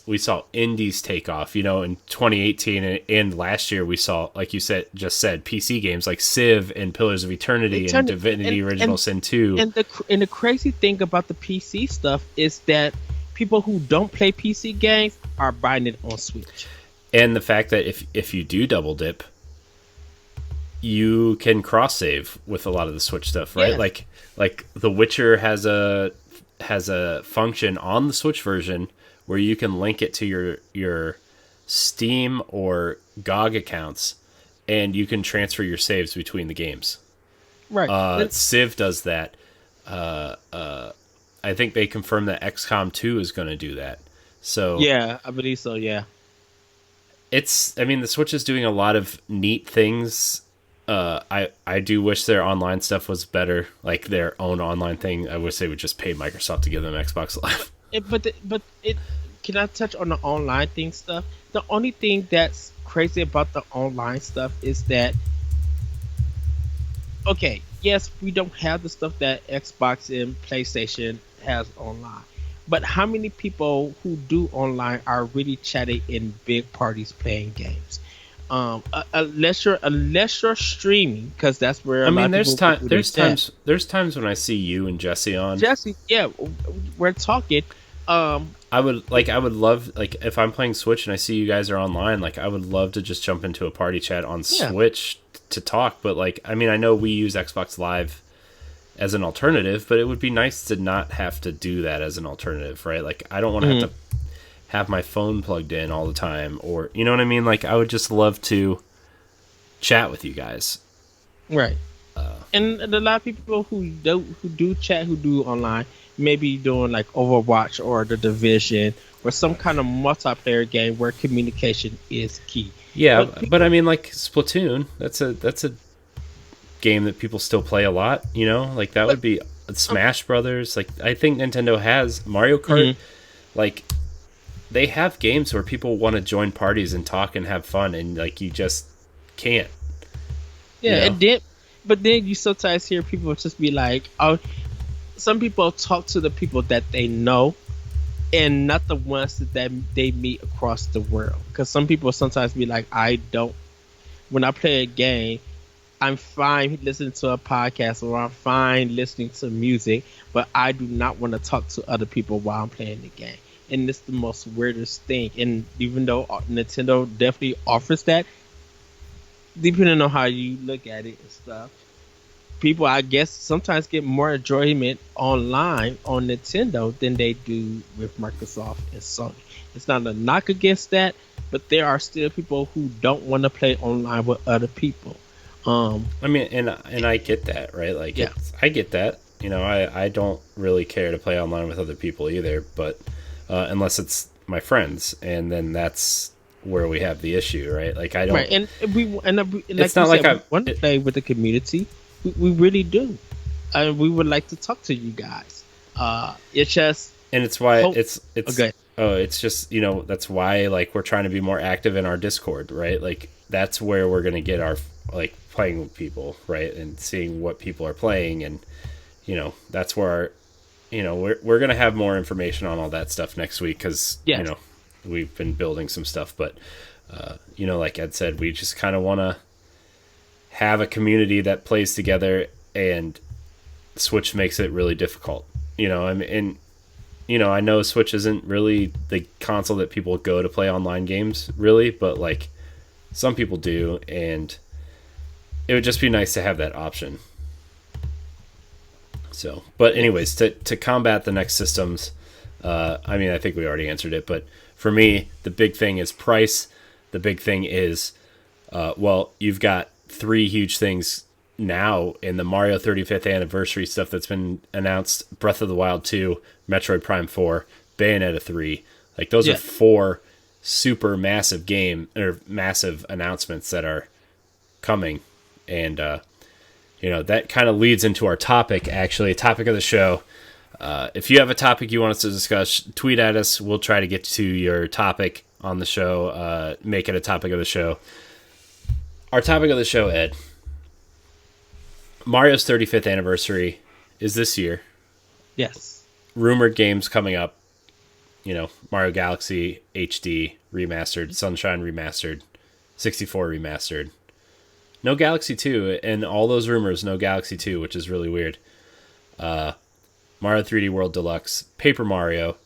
We saw indies take off, in 2018 and last year we saw, like you just said, PC games like Civ and Pillars of Eternity and Divinity Original Sin 2. And the crazy thing about the PC stuff is that people who don't play PC games are buying it on Switch. And the fact that if you do double dip, you can cross save with a lot of the Switch stuff, right? Yeah. Like The Witcher has a function on the Switch version where you can link it to your Steam or GOG accounts, and you can transfer your saves between the games. Right. Civ does that. I think they confirmed that XCOM 2 is going to do that. So Yeah, I believe so. Yeah. the Switch is doing a lot of neat things. I do wish their online stuff was better, like their own online thing. I wish they would just pay Microsoft to give them Xbox Live. Can I touch on the online thing stuff? The only thing that's crazy about the online stuff is that, okay, yes, we don't have the stuff that Xbox and PlayStation has online, but how many people who do online are really chatting in big parties playing games? Unless you're streaming, because that's where There's times when I see you and Jesse on. Jesse, yeah, we're talking. I would love, like, if I'm playing Switch and I see you guys are online, like, I would love to just jump into a party chat on Switch to talk. But like, I know we use Xbox Live as an alternative, but it would be nice to not have to do that as an alternative, right? Like, I don't want to have to have my phone plugged in all the time, or you know what I mean? Like, I would just love to chat with you guys. Right. And a lot of people who do chat, who do online, maybe doing like Overwatch or the Division or some kind of multiplayer game where communication is key. Yeah, but like Splatoon, that's a game that people still play a lot. Like that would be Smash Brothers. Like, I think Nintendo has Mario Kart. Like, they have games where people want to join parties and talk and have fun, and like, you just can't. Yeah, but then you sometimes hear people just be like, "Oh," some people talk to the people that they know, and not the ones that they meet across the world. Because some people sometimes be like, when I play a game, I'm fine listening to a podcast or I'm fine listening to music, but I do not want to talk to other people while I'm playing the game. And it's the most weirdest thing. And even though Nintendo definitely offers that, depending on how you look at it and stuff, people, I guess, sometimes get more enjoyment online on Nintendo than they do with Microsoft and Sony. It's not a knock against that, but there are still people who don't want to play online with other people. And I get that, right? Like, Yeah. I get that. I don't really care to play online with other people either, but unless it's my friends, and then that's where we have the issue, right? Like, I don't. Right, and like it's not like I want to play with the community. We really do. We would like to talk to you guys. It's just, and it's why it's okay. It's just, that's why, like, we're trying to be more active in our Discord, right? Like, that's where we're gonna get our, like, playing with people, right, and seeing what people are playing, and that's where we're gonna have more information on all that stuff next week because Yes. we've been building some stuff, but like Ed said, we just kind of want to have a community that plays together, and Switch makes it really difficult. I know Switch isn't really the console that people go to play online games, really, but like some people do, and it would just be nice to have that option. So, but anyways, to combat the next systems, I think we already answered it, but for me, the big thing is price. The big thing is, you've got three huge things now in the Mario 35th anniversary stuff that's been announced: Breath of the Wild 2, Metroid Prime 4, Bayonetta 3. Like those are four super massive massive announcements that are coming, and that kind of leads into our topic. Actually, topic of the show. If you have a topic you want us to discuss, tweet at us. We'll try to get to your topic on the show. Make it a topic of the show. Our topic of the show, Ed. Mario's 35th anniversary is this year. Yes. Rumored games coming up. Mario Galaxy HD Remastered, Sunshine Remastered, 64 Remastered. No Galaxy 2, and all those rumors, no Galaxy 2, which is really weird. Mario 3D World Deluxe, Paper Mario.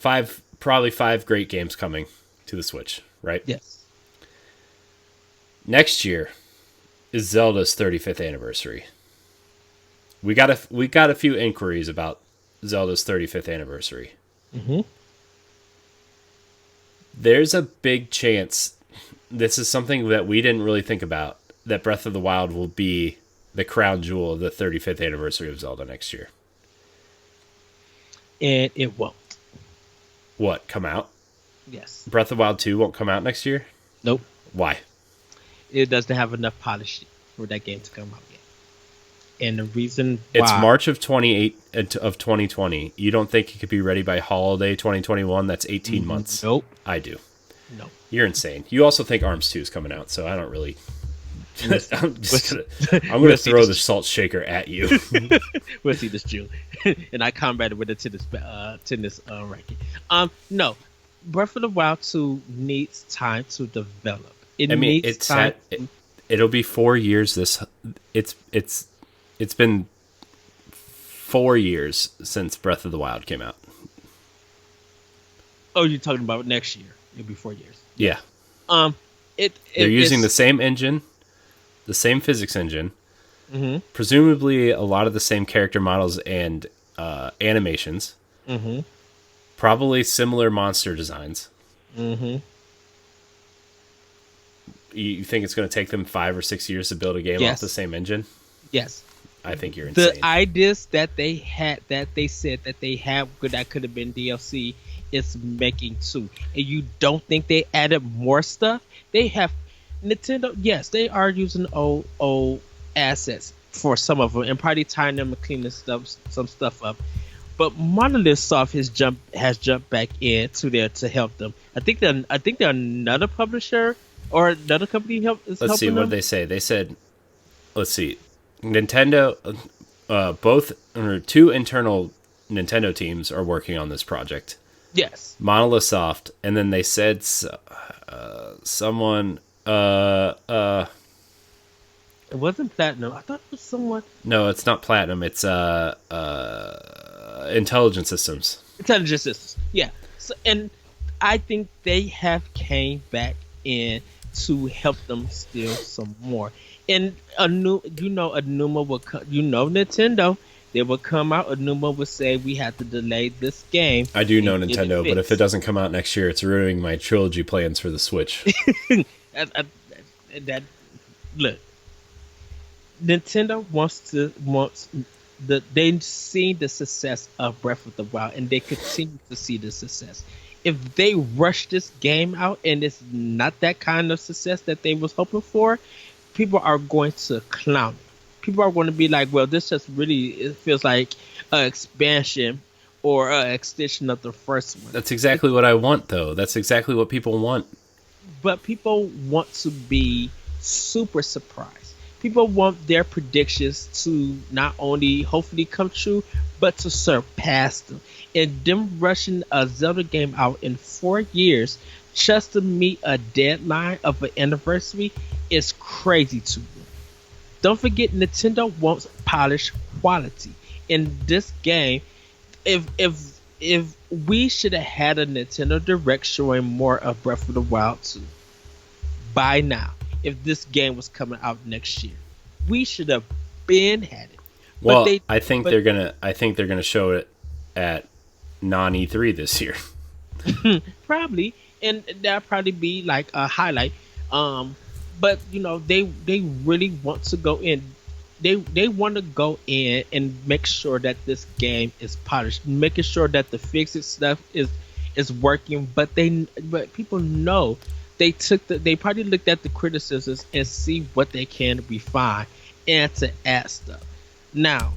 Probably five great games coming to the Switch, right? Yes. Next year is Zelda's 35th anniversary. We got a few inquiries about Zelda's 35th anniversary. Mm-hmm. There's a big chance this is something that we didn't really think about, that Breath of the Wild will be the crown jewel of the 35th anniversary of Zelda next year. And it won't. What, come out? Yes. Breath of the Wild 2 won't come out next year? Nope. Why? It doesn't have enough polish for that game to come out yet. And the reason why... It's March of 2020. You don't think it could be ready by holiday 2021? That's 18 months. Nope. I do. No. You're insane. You also think ARMS 2 is coming out, so I don't really... I'm gonna throw the salt shaker at you. We'll see this June. And I combated with a tennis ranking. No. Breath of the Wild 2 needs time to develop. It'll be 4 years. It's been 4 years since Breath of the Wild came out. Oh, you're talking about next year? It'll be 4 years. Yeah. They're using the same engine, the same physics engine. Mm-hmm. Presumably, a lot of the same character models and animations. Mm-hmm. Probably similar monster designs. Mm-hmm. You think it's going to take them 5 or 6 years to build a game off the same engine? Yes. I think you're insane. The ideas that they had, that they said that they had, that could have been DLC, is making 2. And you don't think they added more stuff? They have Nintendo. Yes, they are using old assets for some of them, and probably tying them and cleaning some stuff up. But Monolith Soft has jumped back into there to help them. I think they're another publisher or another company is helping them. Let's see, what did they say? They said, let's see, Nintendo, two internal Nintendo teams are working on this project. Yes. Monolith Soft, and then they said someone. It wasn't Platinum. I thought it was someone. No, it's not Platinum. It's Intelligent Systems. Intelligent Systems. Yeah. So, and I think they have came back in to help them steal some more. And Anuma will come. Nintendo. They will come out. Anuma will say we have to delay this game. I do know Nintendo, but if it doesn't come out next year, it's ruining my trilogy plans for the Switch. Look, Nintendo they've seen the success of Breath of the Wild, and they continue to see the success. If they rush this game out and it's not that kind of success that they was hoping for, people are going to clown it. People are going to be like, well, this just it feels like an expansion or an extension of the first one. That's exactly what I want, though. That's exactly what people want. But people want to be super surprised. People want their predictions to not only hopefully come true, but to surpass them. And them rushing a Zelda game out in 4 years just to meet a deadline of an anniversary is crazy to me. Don't forget, Nintendo wants polished quality. In this game, if we should have had a Nintendo Direct showing more of Breath of the Wild 2 by now, if this game was coming out next year, we should have been had it. But Well, they, but I think they're gonna show it at non E3 this year. probably, and that'll probably be like a highlight. Um, but they really want to go in. They want to go in and make sure that this game is polished, making sure that the fixed stuff is working. But people know they probably looked at the criticisms and see what they can refine and to add stuff. Now,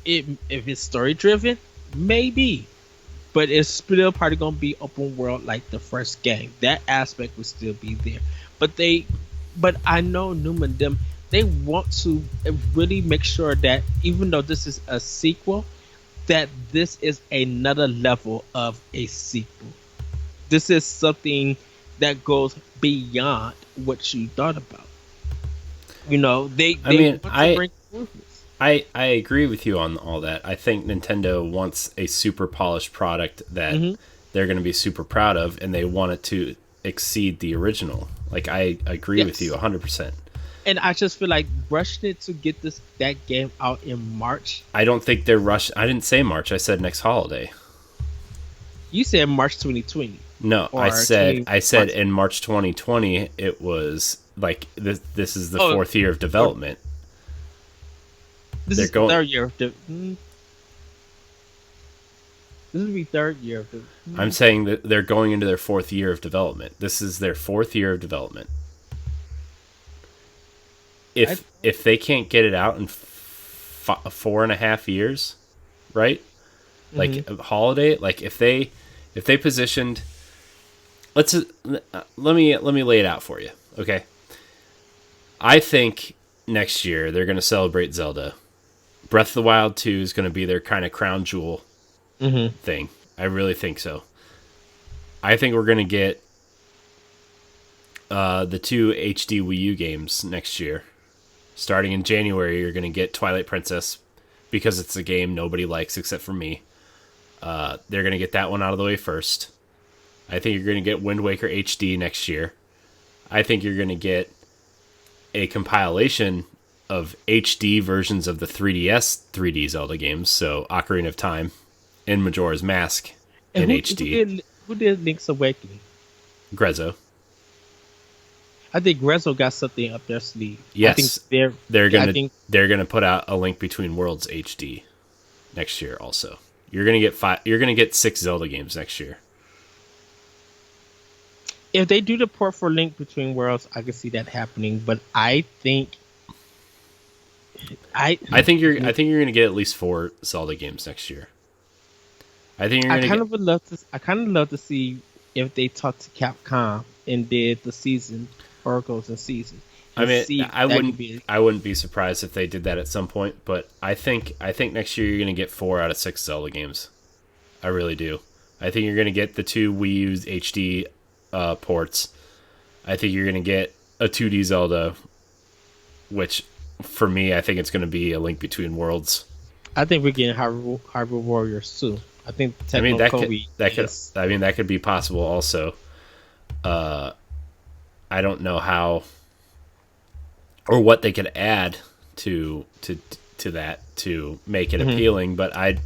if it's story driven, maybe, but it's still probably gonna be open world like the first game. That aspect will still be there. But I know Newman them. They want to really make sure that even though this is a sequel, that this is another level of a sequel. This is something that goes beyond what you thought about. I They mean, want to bring improvements. I agree with you on all that. I think Nintendo wants a super polished product that Hmm. they're going to be super proud of, and they want it to exceed the original. Like I agree with you Yes. 100%. And I just feel like rushing it to get that game out in March. I don't think they're rushed. I didn't say March. I said next holiday. You said March 2020 No, or 20 I said March. in March 2020 it was like this is the Oh, fourth year of or development. this They're is the going third year of this will be third year of the. I'm saying that they're going into their fourth year of development. This is their fourth year of development. I, If they can't get it out in 4.5 years, right? hmm Like a holiday, like if they positioned, let's let me lay it out for you, okay? I think next year they're going to celebrate Zelda. Breath of the Wild 2 is going to be their kind of crown jewel hmm thing. I really think so. I think we're going to get the two HD Wii U games next year. Starting in January, you're going to get Twilight Princess because it's a game nobody likes except for me. They're going to get that one out of the way first. I think you're going to get Wind Waker HD next year. I think you're going to get a compilation of HD versions of the 3DS 3D Zelda games, so Ocarina of Time and Majora's Mask And in HD. who did Link's Awakening? Grezzo. I think Grezzo got something up their sleeve. I think Yes, they're I gonna think they're gonna put out a Link Between Worlds HD next year. Also, you're gonna get five. You're gonna get 6 Zelda games next year. if they do the port for Link Between Worlds, I can see that happening. But I think I I think you're gonna get at least 4 Zelda games next year. I think you're I gonna kind get. of would love to. I kind of love to see if they talked to Capcom and did the season oracles and seasons I and mean, see if that could be. I wouldn't be surprised if they did that at some point. But I think next year you're gonna get 4 out of 6 Zelda games. I really do. I think you're gonna get the two Wii U's HD ports. I think you're gonna get a 2D Zelda, which for me, I think it's gonna be a Link Between Worlds. I think we're getting Hyrule Warriors too. I think I mean Tecmo Kobe that could is. I mean that could be possible also. Uh, I don't know how or what they could add to that to make it Mhm. appealing, but I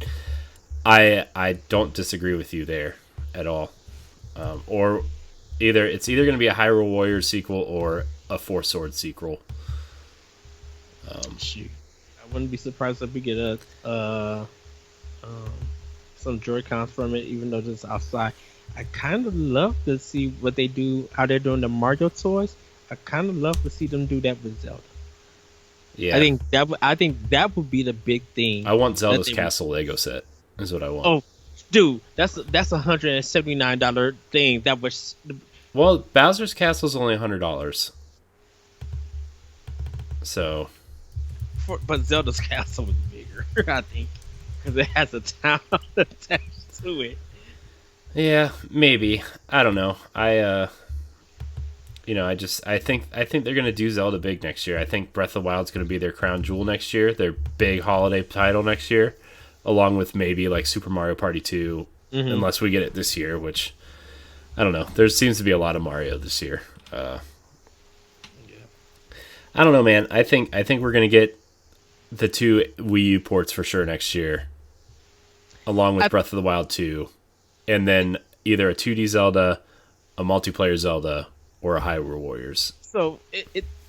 don't disagree with you there at all. Or it's either going to be a Hyrule Warriors sequel or a Four Swords sequel. Shoot, I wouldn't be surprised if we get a um, some Joy Cons from it, even though it's outside. I kind of love to see what they do, how they're doing the Mario toys. I kind of love to see them do that with Zelda. Yeah, I think that would be the big thing. I want that Zelda's they, Castle Lego set. Is what I want. oh, dude, that's $179 thing. That was Well, Bowser's Castle is only $100. So But Zelda's castle was bigger, I think, because it has a town attached to it. yeah, maybe. I don't know. I think they're gonna do Zelda big next year. I think Breath of the Wild's gonna be their crown jewel next year, their big holiday title next year, along with maybe like Super Mario Party 2, Hmm. unless we get it this year, which I don't know. There seems to be a lot of Mario this year. I don't know, man. I think we're gonna get the two Wii U ports for sure next year, along with I, Breath of the Wild 2, and then either a 2D Zelda, a multiplayer Zelda, or a Hyrule Warriors. so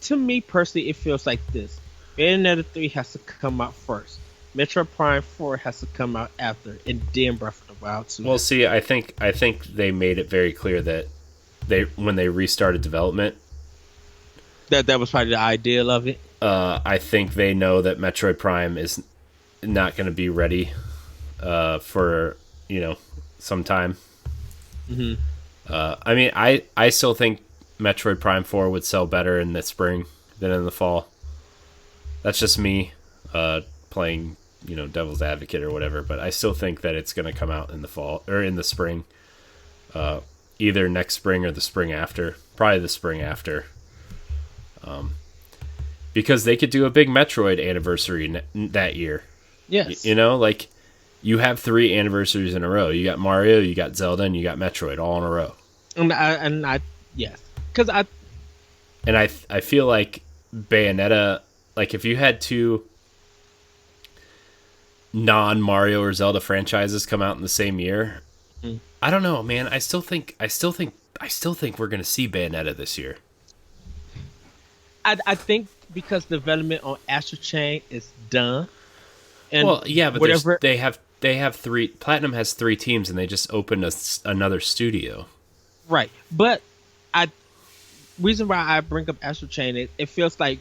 to me personally, it feels like this: Bayonetta 3 has to come out first. Metro Prime 4 has to come out after, and then Breath of the Wild 2 Well, has to see, I think they made it very clear that they when they restarted development, that was probably the ideal of it. I think they know that Metroid Prime is not going to be ready for some time. Hmm. I mean, I still think Metroid Prime 4 would sell better in the spring than in the fall. That's just me playing, devil's advocate or whatever, but I still think that it's going to come out in the fall or in the spring. Either next spring or the spring after. Probably the spring after. Because they could do a big Metroid anniversary that year. Yes, Like you have 3 anniversaries in a row. You got Mario, you got Zelda, and you got Metroid all in a row. and I yes, because And I feel like Bayonetta, like if you had 2 non Mario or Zelda franchises come out in the same year, mm, I don't know, man. I still think we're gonna see Bayonetta this year. I think because development on Astral Chain is done, and Well, yeah, but whatever. they have 3. Platinum has 3 teams, and they just opened another studio. Right, but I reason why I bring up Astral Chain is it feels like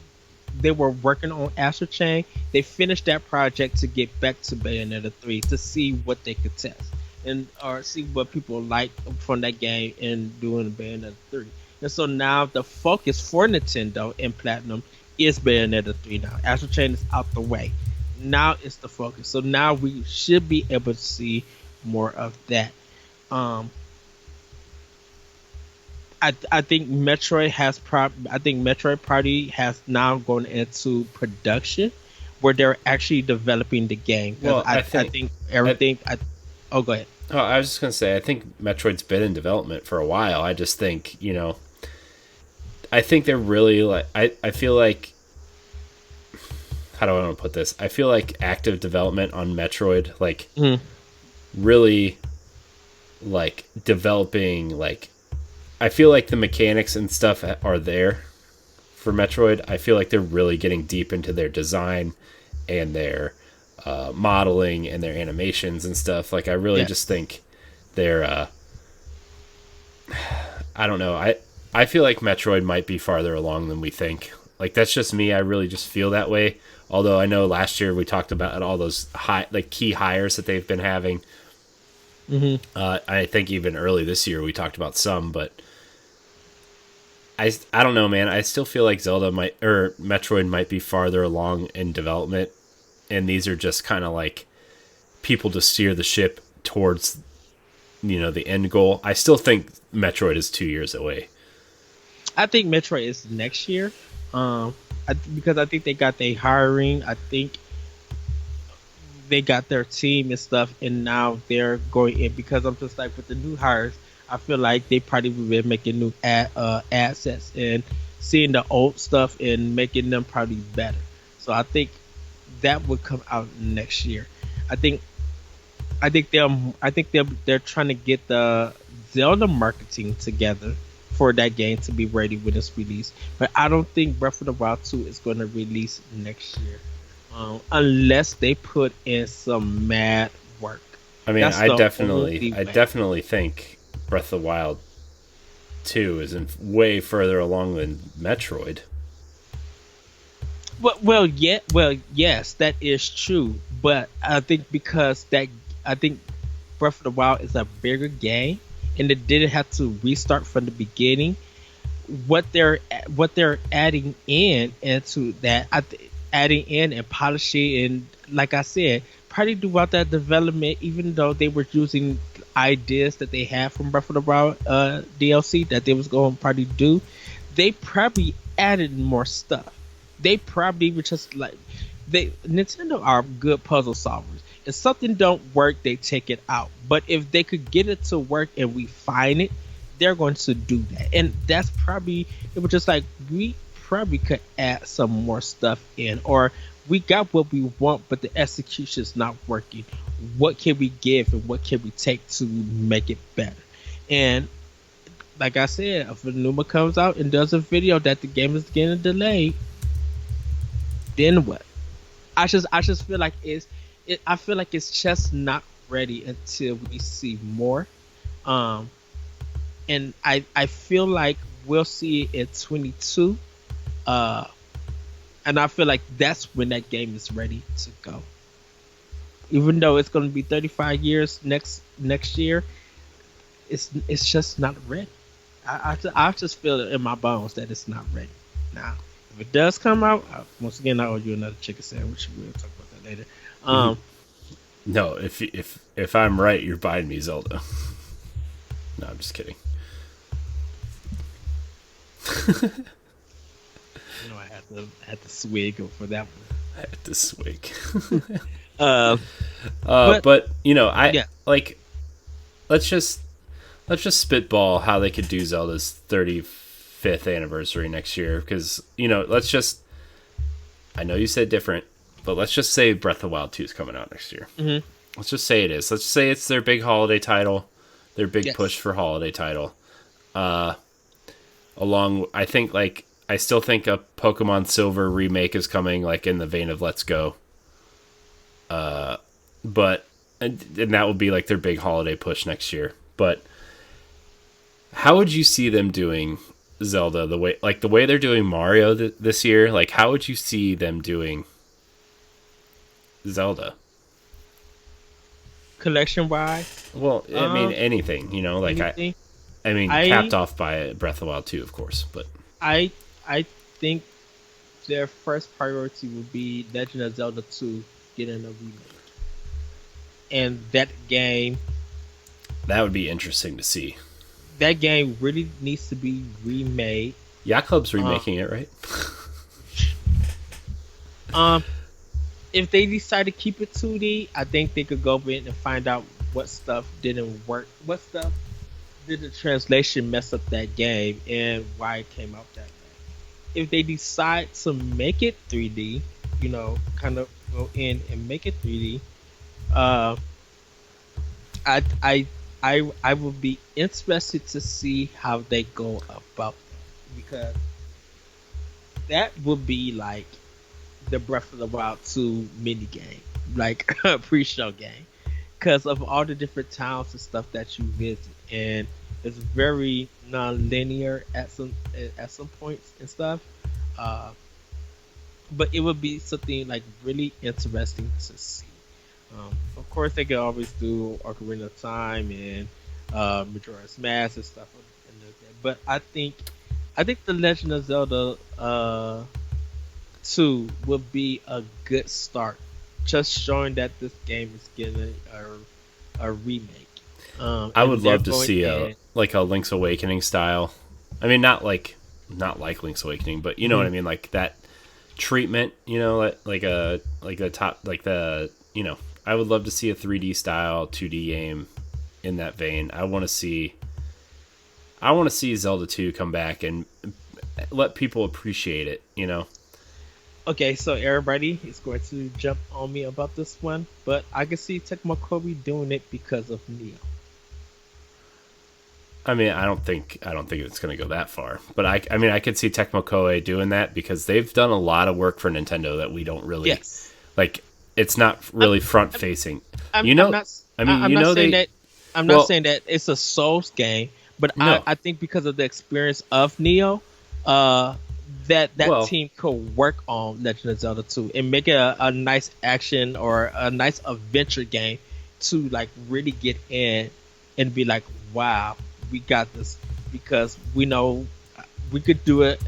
they were working on Astral Chain. They finished that project to get back to Bayonetta 3 to see what they could test and or see what people like from that game and doing Bayonetta 3. And so now the focus for Nintendo and Platinum is Bayonetta 3 now. Astral Chain is out the way. Now it's the focus. So now we should be able to see more of that. Um, I think I think Metroid Party has now gone into production where they're actually developing the game. 'Cause Well, I think I, everything. Oh, go ahead. oh, I was just gonna say, I think Metroid's been in development for a while. I just think, I think they're really like, I feel like, how do I want to put this? I feel like active development on Metroid, like Mhm. really, like developing, like I feel like the mechanics and stuff are there for Metroid. I feel like they're really getting deep into their design and their modeling and their animations and stuff. Like I really just Yes. think they're. I don't know. I feel like Metroid might be farther along than we think. Like that's just me. I really just feel that way. Although I know last year we talked about all those key hires that they've been having. Hmm. I think even early this year we talked about some, but I don't know, man. I still feel like Zelda might or Metroid might be farther along in development, and these are just kind of like people to steer the ship towards the end goal. I still think Metroid is 2 years away. I think Metroid is next year. Because I think they got their hiring. I think they got their team and stuff, and now they're going in because I'm just like with the new hires. I feel like they probably will be making new assets and seeing the old stuff and making them probably better. So I think that would come out next year. I think they're trying to get the Zelda marketing together for that game to be ready when it's released. But I don't think Breath of the Wild 2 is going to release next year, unless they put in some mad work. I mean, That's I the definitely, only I way. definitely think Breath of the Wild 2 is way further along than Metroid. Yes, that is true. But I think I think Breath of the Wild is a bigger game, and it didn't have to restart from the beginning. what they're adding in into that, adding in and polishing, and like I said, probably throughout that development, even though they were using ideas that they had from Breath of the Wild DLC that they was going to probably do, they probably added more stuff. They probably were just like, they Nintendo are good puzzle solvers. If something don't work, they take it out. But if they could get it to work and we find it, they're going to do that. And that's probably, it was just like, we probably could add some more stuff in, or we got what we want, but the execution is not working. What can we give and what can we take to make it better? And like I said, if Numa comes out and does a video that the game is getting delayed, then what? I just feel like I feel like it's just not ready until we see more. Um, and I feel like we'll see it in 22. Uh, and I feel like that's when that game is ready to go. Even though it's going to be 35 years next year, it's just not ready. I just feel it in my bones that it's not ready now. If it does come out, once again, I owe you another chicken sandwich. We'll talk about that later. No, if I'm right, you're buying me Zelda. No, I'm just kidding. I had to swig for that one. I had to swig. Uh, but yeah. like let's just spitball how they could do Zelda's 35th anniversary next year, because let's just, I know you said different, but let's just say Breath of the Wild 2 is coming out next year. Mm-hmm. Let's just say it is. Let's say it's their big holiday title, their big Yes. push for holiday title. I still think a Pokemon Silver remake is coming, like in the vein of Let's Go. But and that would be like their big holiday push next year. But how would you see them doing Zelda the way they're doing Mario this year? Like, how would you see them doing Zelda? Collection wise, Well, I mean anything, like anything. capped off by Breath of the Wild 2, of course, but I think their first priority would be Legend of Zelda 2 getting a remake. And that game that would be interesting to see. really needs to be remade. Yacht Club's remaking it, right? If they decide to keep it 2D, I think they could go in and find out what stuff didn't work. What stuff did the translation mess up that game and why it came out that way. If they decide to make it 3D, kind of go in and make it 3D, I I would be interested to see how they go about that, because that would be like the Breath of the Wild 2 mini game, like a pre-show game, because of all the different towns and stuff that you visit, and it's very non-linear at some points and stuff. Uh, but it would be something like really interesting to see. Of course, they could always do Ocarina of Time and Majora's Mask and stuff, but I think the Legend of Zelda 2 would be a good start, just showing that this game is getting a remake. I would love to see a Link's Awakening style. I mean, not like Link's Awakening, but you know what I mean, like that treatment. Like a top, like the I would love to see a 3D style 2D game in that vein. I want to see Zelda 2 come back and let people appreciate it. Okay, so everybody is going to jump on me about this one, but I can see Tecmo Kobe doing it because of Neo. I mean, I don't think it's going to go that far, but I could see Tecmo Koei doing that because they've done a lot of work for Nintendo that we don't really like. It's not really front facing. I'm not saying that it's a Souls game, but no. I think because of the experience of Neo, that team could work on Legend of Zelda 2 and make it a nice action or a nice adventure game to like really get in and be like, wow, we got this, because we know we could do it.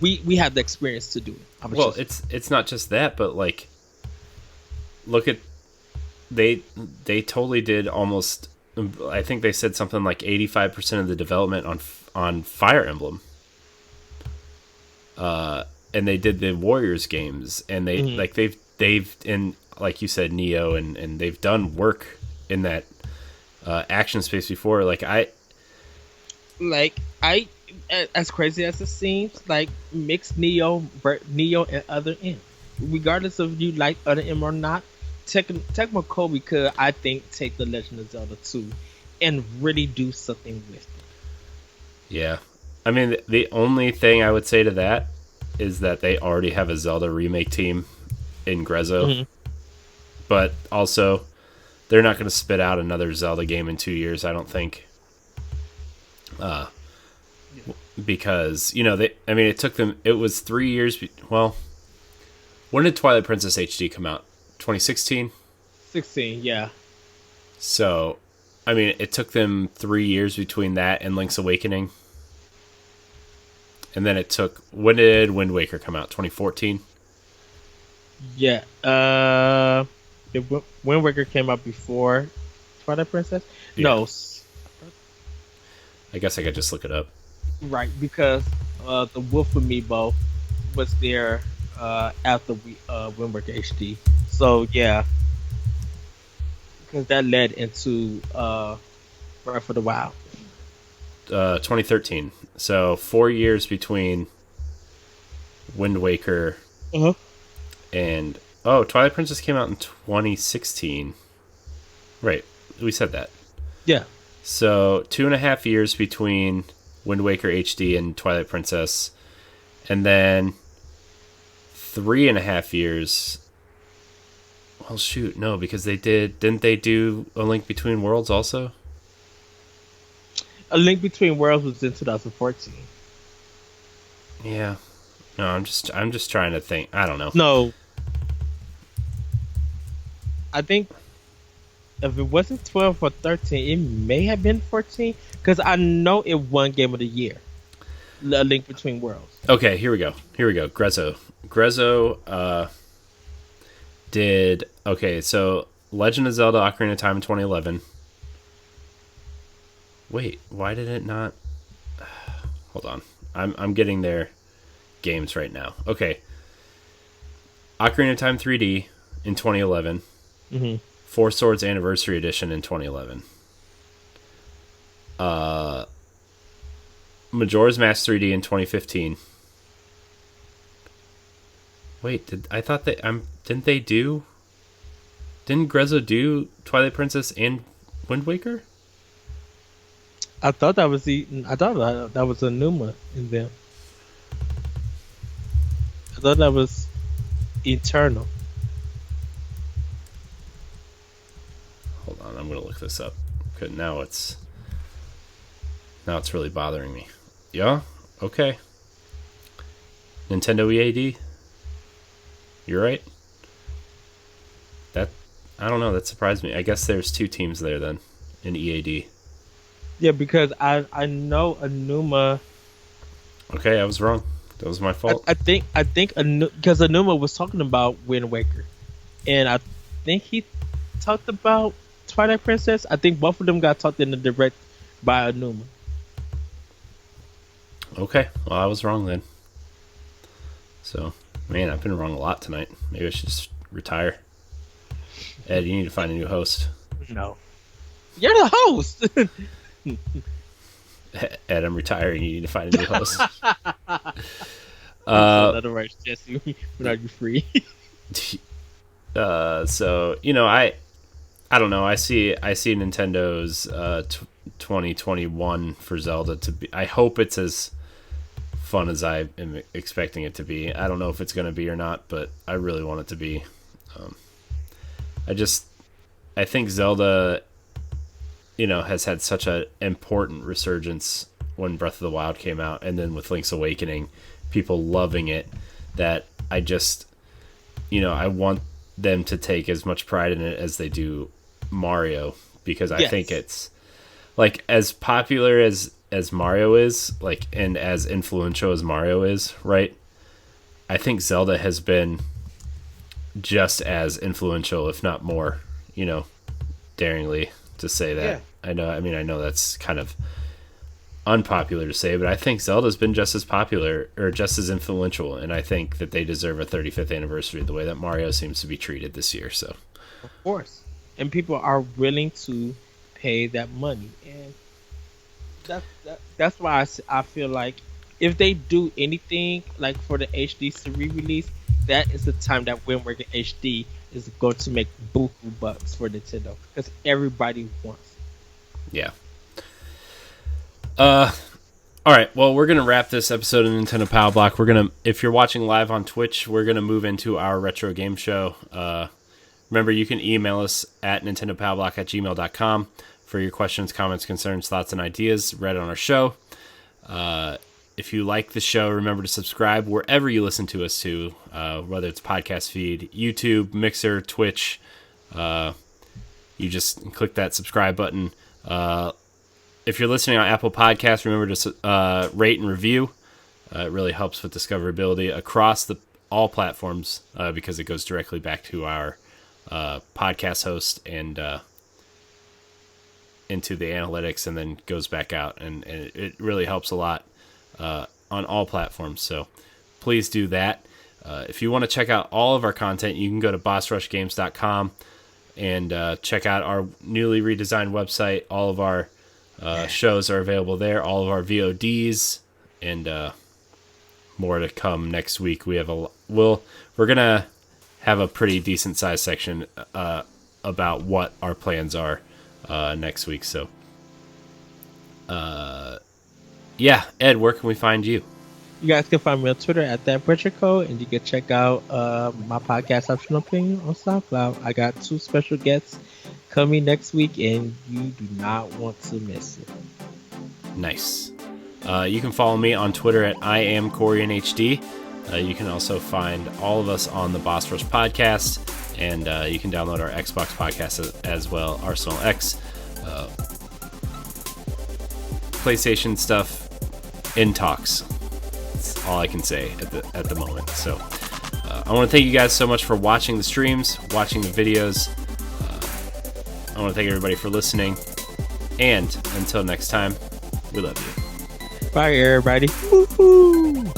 We have the experience to do it. I was Well, just it's not just that, but like, look at they they totally did almost. I think they said something like 85% of the development on Fire Emblem, and they did the Warriors games, and they Mhm. like they've and like you said, Neo, and they've done work in that action space before. Like like I as crazy as it seems, like mix Neo and other M. Regardless of you like other M or not, Tecmo Kobe could I think take the Legend of Zelda 2 and really do something with it. Yeah. I mean, the only thing I would say to that is that they already have a Zelda remake team in Grezzo, Mhm. but also they're not going to spit out another Zelda game in 2 years, I don't think. Because, they, I mean, it took them, it was 3 years. Well, when did Twilight Princess HD come out? 2016? 16, yeah. So, I mean, it took them 3 years between that and Link's Awakening. And then it took, when did Wind Waker come out? 2014? Yeah. Wind Waker came out before Twilight Princess? Yeah. No, I guess I could just look it up. right, because the Wolf Amiibo was there after Wind Waker HD. So yeah, because that led into Breath of the Wild. 2013. So 4 years between Wind Waker Uh-huh. and oh, Twilight Princess came out in 2016. Right, we said that. Yeah. So 2.5 years between Wind Waker HD and Twilight Princess, and then 3.5 years. Well, shoot, no, because didn't they do A Link Between Worlds also? A Link Between Worlds was in 2014. Yeah. No, I'm just trying to think. I don't know. No, I think if it wasn't 12 or 13, it may have been 14 because I know it won Game of the Year. A Link Between Worlds. Okay, here we go. Grezzo. Grezzo did okay. So Legend of Zelda: Ocarina of Time in 2011. Wait, why did it not? Hold on, I'm getting their games right now. Okay, Ocarina of Time 3D in 2011. Mm-hmm. Four Swords Anniversary Edition in 2011. Majora's Mask 3D in 2015. Wait, I thought didn't they do? Didn't Grezzo do Twilight Princess and Wind Waker? I thought that was I thought that was a Numa in them. I thought that was Eternal. Hold on, I'm gonna look this up. Cause now it's really bothering me. Yeah, okay. Nintendo EAD. You're right. That I don't know. That surprised me. I guess there's two teams there then in EAD. Yeah, because I know Anuma. Okay, I was wrong. That was my fault. I think because Anuma was talking about Wind Waker, and I think he talked about Twilight Princess. I think both of them got talked in the direct by Anuma. Okay, well I was wrong then. So, man, I've been wrong a lot tonight. Maybe I should just retire. Ed, you need to find a new host. No, you're the host. Ed, I'm retiring. You need to find a new host. In other words, Jesse, when are you free? So I don't know. I see Nintendo's 2021 for Zelda to be. I hope it's as fun as I am expecting it to be. I don't know if it's going to be or not, but I really want it to be. I think Zelda, has had such an important resurgence when Breath of the Wild came out, and then with Link's Awakening, people loving it, that I want them to take as much pride in it as they do Mario, because I Yes. think it's like as popular as as Mario is, like, and as influential as Mario is, right? I think Zelda has been just as influential, if not more, daringly to say that. Yeah. I know that's kind of unpopular to say, but I think Zelda's been just as popular or just as influential, and I think that they deserve a 35th anniversary the way that Mario seems to be treated this year. So, Of course. And people are willing to pay that money. And that's why I feel like if they do anything like for the HD to re-release, that is the time that Wind Waker HD is going to make buku bucks for Nintendo because everybody wants it. yeah. All right. Well, we're gonna wrap this episode of Nintendo Power Block. If you're watching live on Twitch, we're gonna move into our retro game show. Remember, you can email us at nintendopowblock@gmail.com for your questions, comments, concerns, thoughts, and ideas read on our show. If you like the show, remember to subscribe wherever you listen to us to, whether it's podcast feed, YouTube, Mixer, Twitch. You just click that subscribe button. If you're listening on Apple Podcasts, remember to rate and review. It really helps with discoverability across all platforms because it goes directly back to our podcast host and into the analytics and then goes back out. And it really helps a lot on all platforms. So please do that. If you want to check out all of our content, you can go to bossrushgames.com and check out our newly redesigned website. All of our shows are available there. All of our VODs and more to come next week. We're gonna have a pretty decent sized section about what our plans are next week. So, yeah, Ed, where can we find you? You guys can find me on Twitter at ThatButcherCode, and you can check out my podcast, Optional Opinion, on SoundCloud. I got 2 special guests coming next week, and you do not want to miss it. Nice. You can follow me on Twitter at IamCorianHD. You can also find all of us on the Boss Rush podcast, and you can download our Xbox podcast as well, Arsenal X. PlayStation stuff in talks. That's all I can say at the moment. So I want to thank you guys so much for watching the streams, watching the videos. I want to thank everybody for listening. And until next time, we love you. Bye, everybody. Woo-hoo.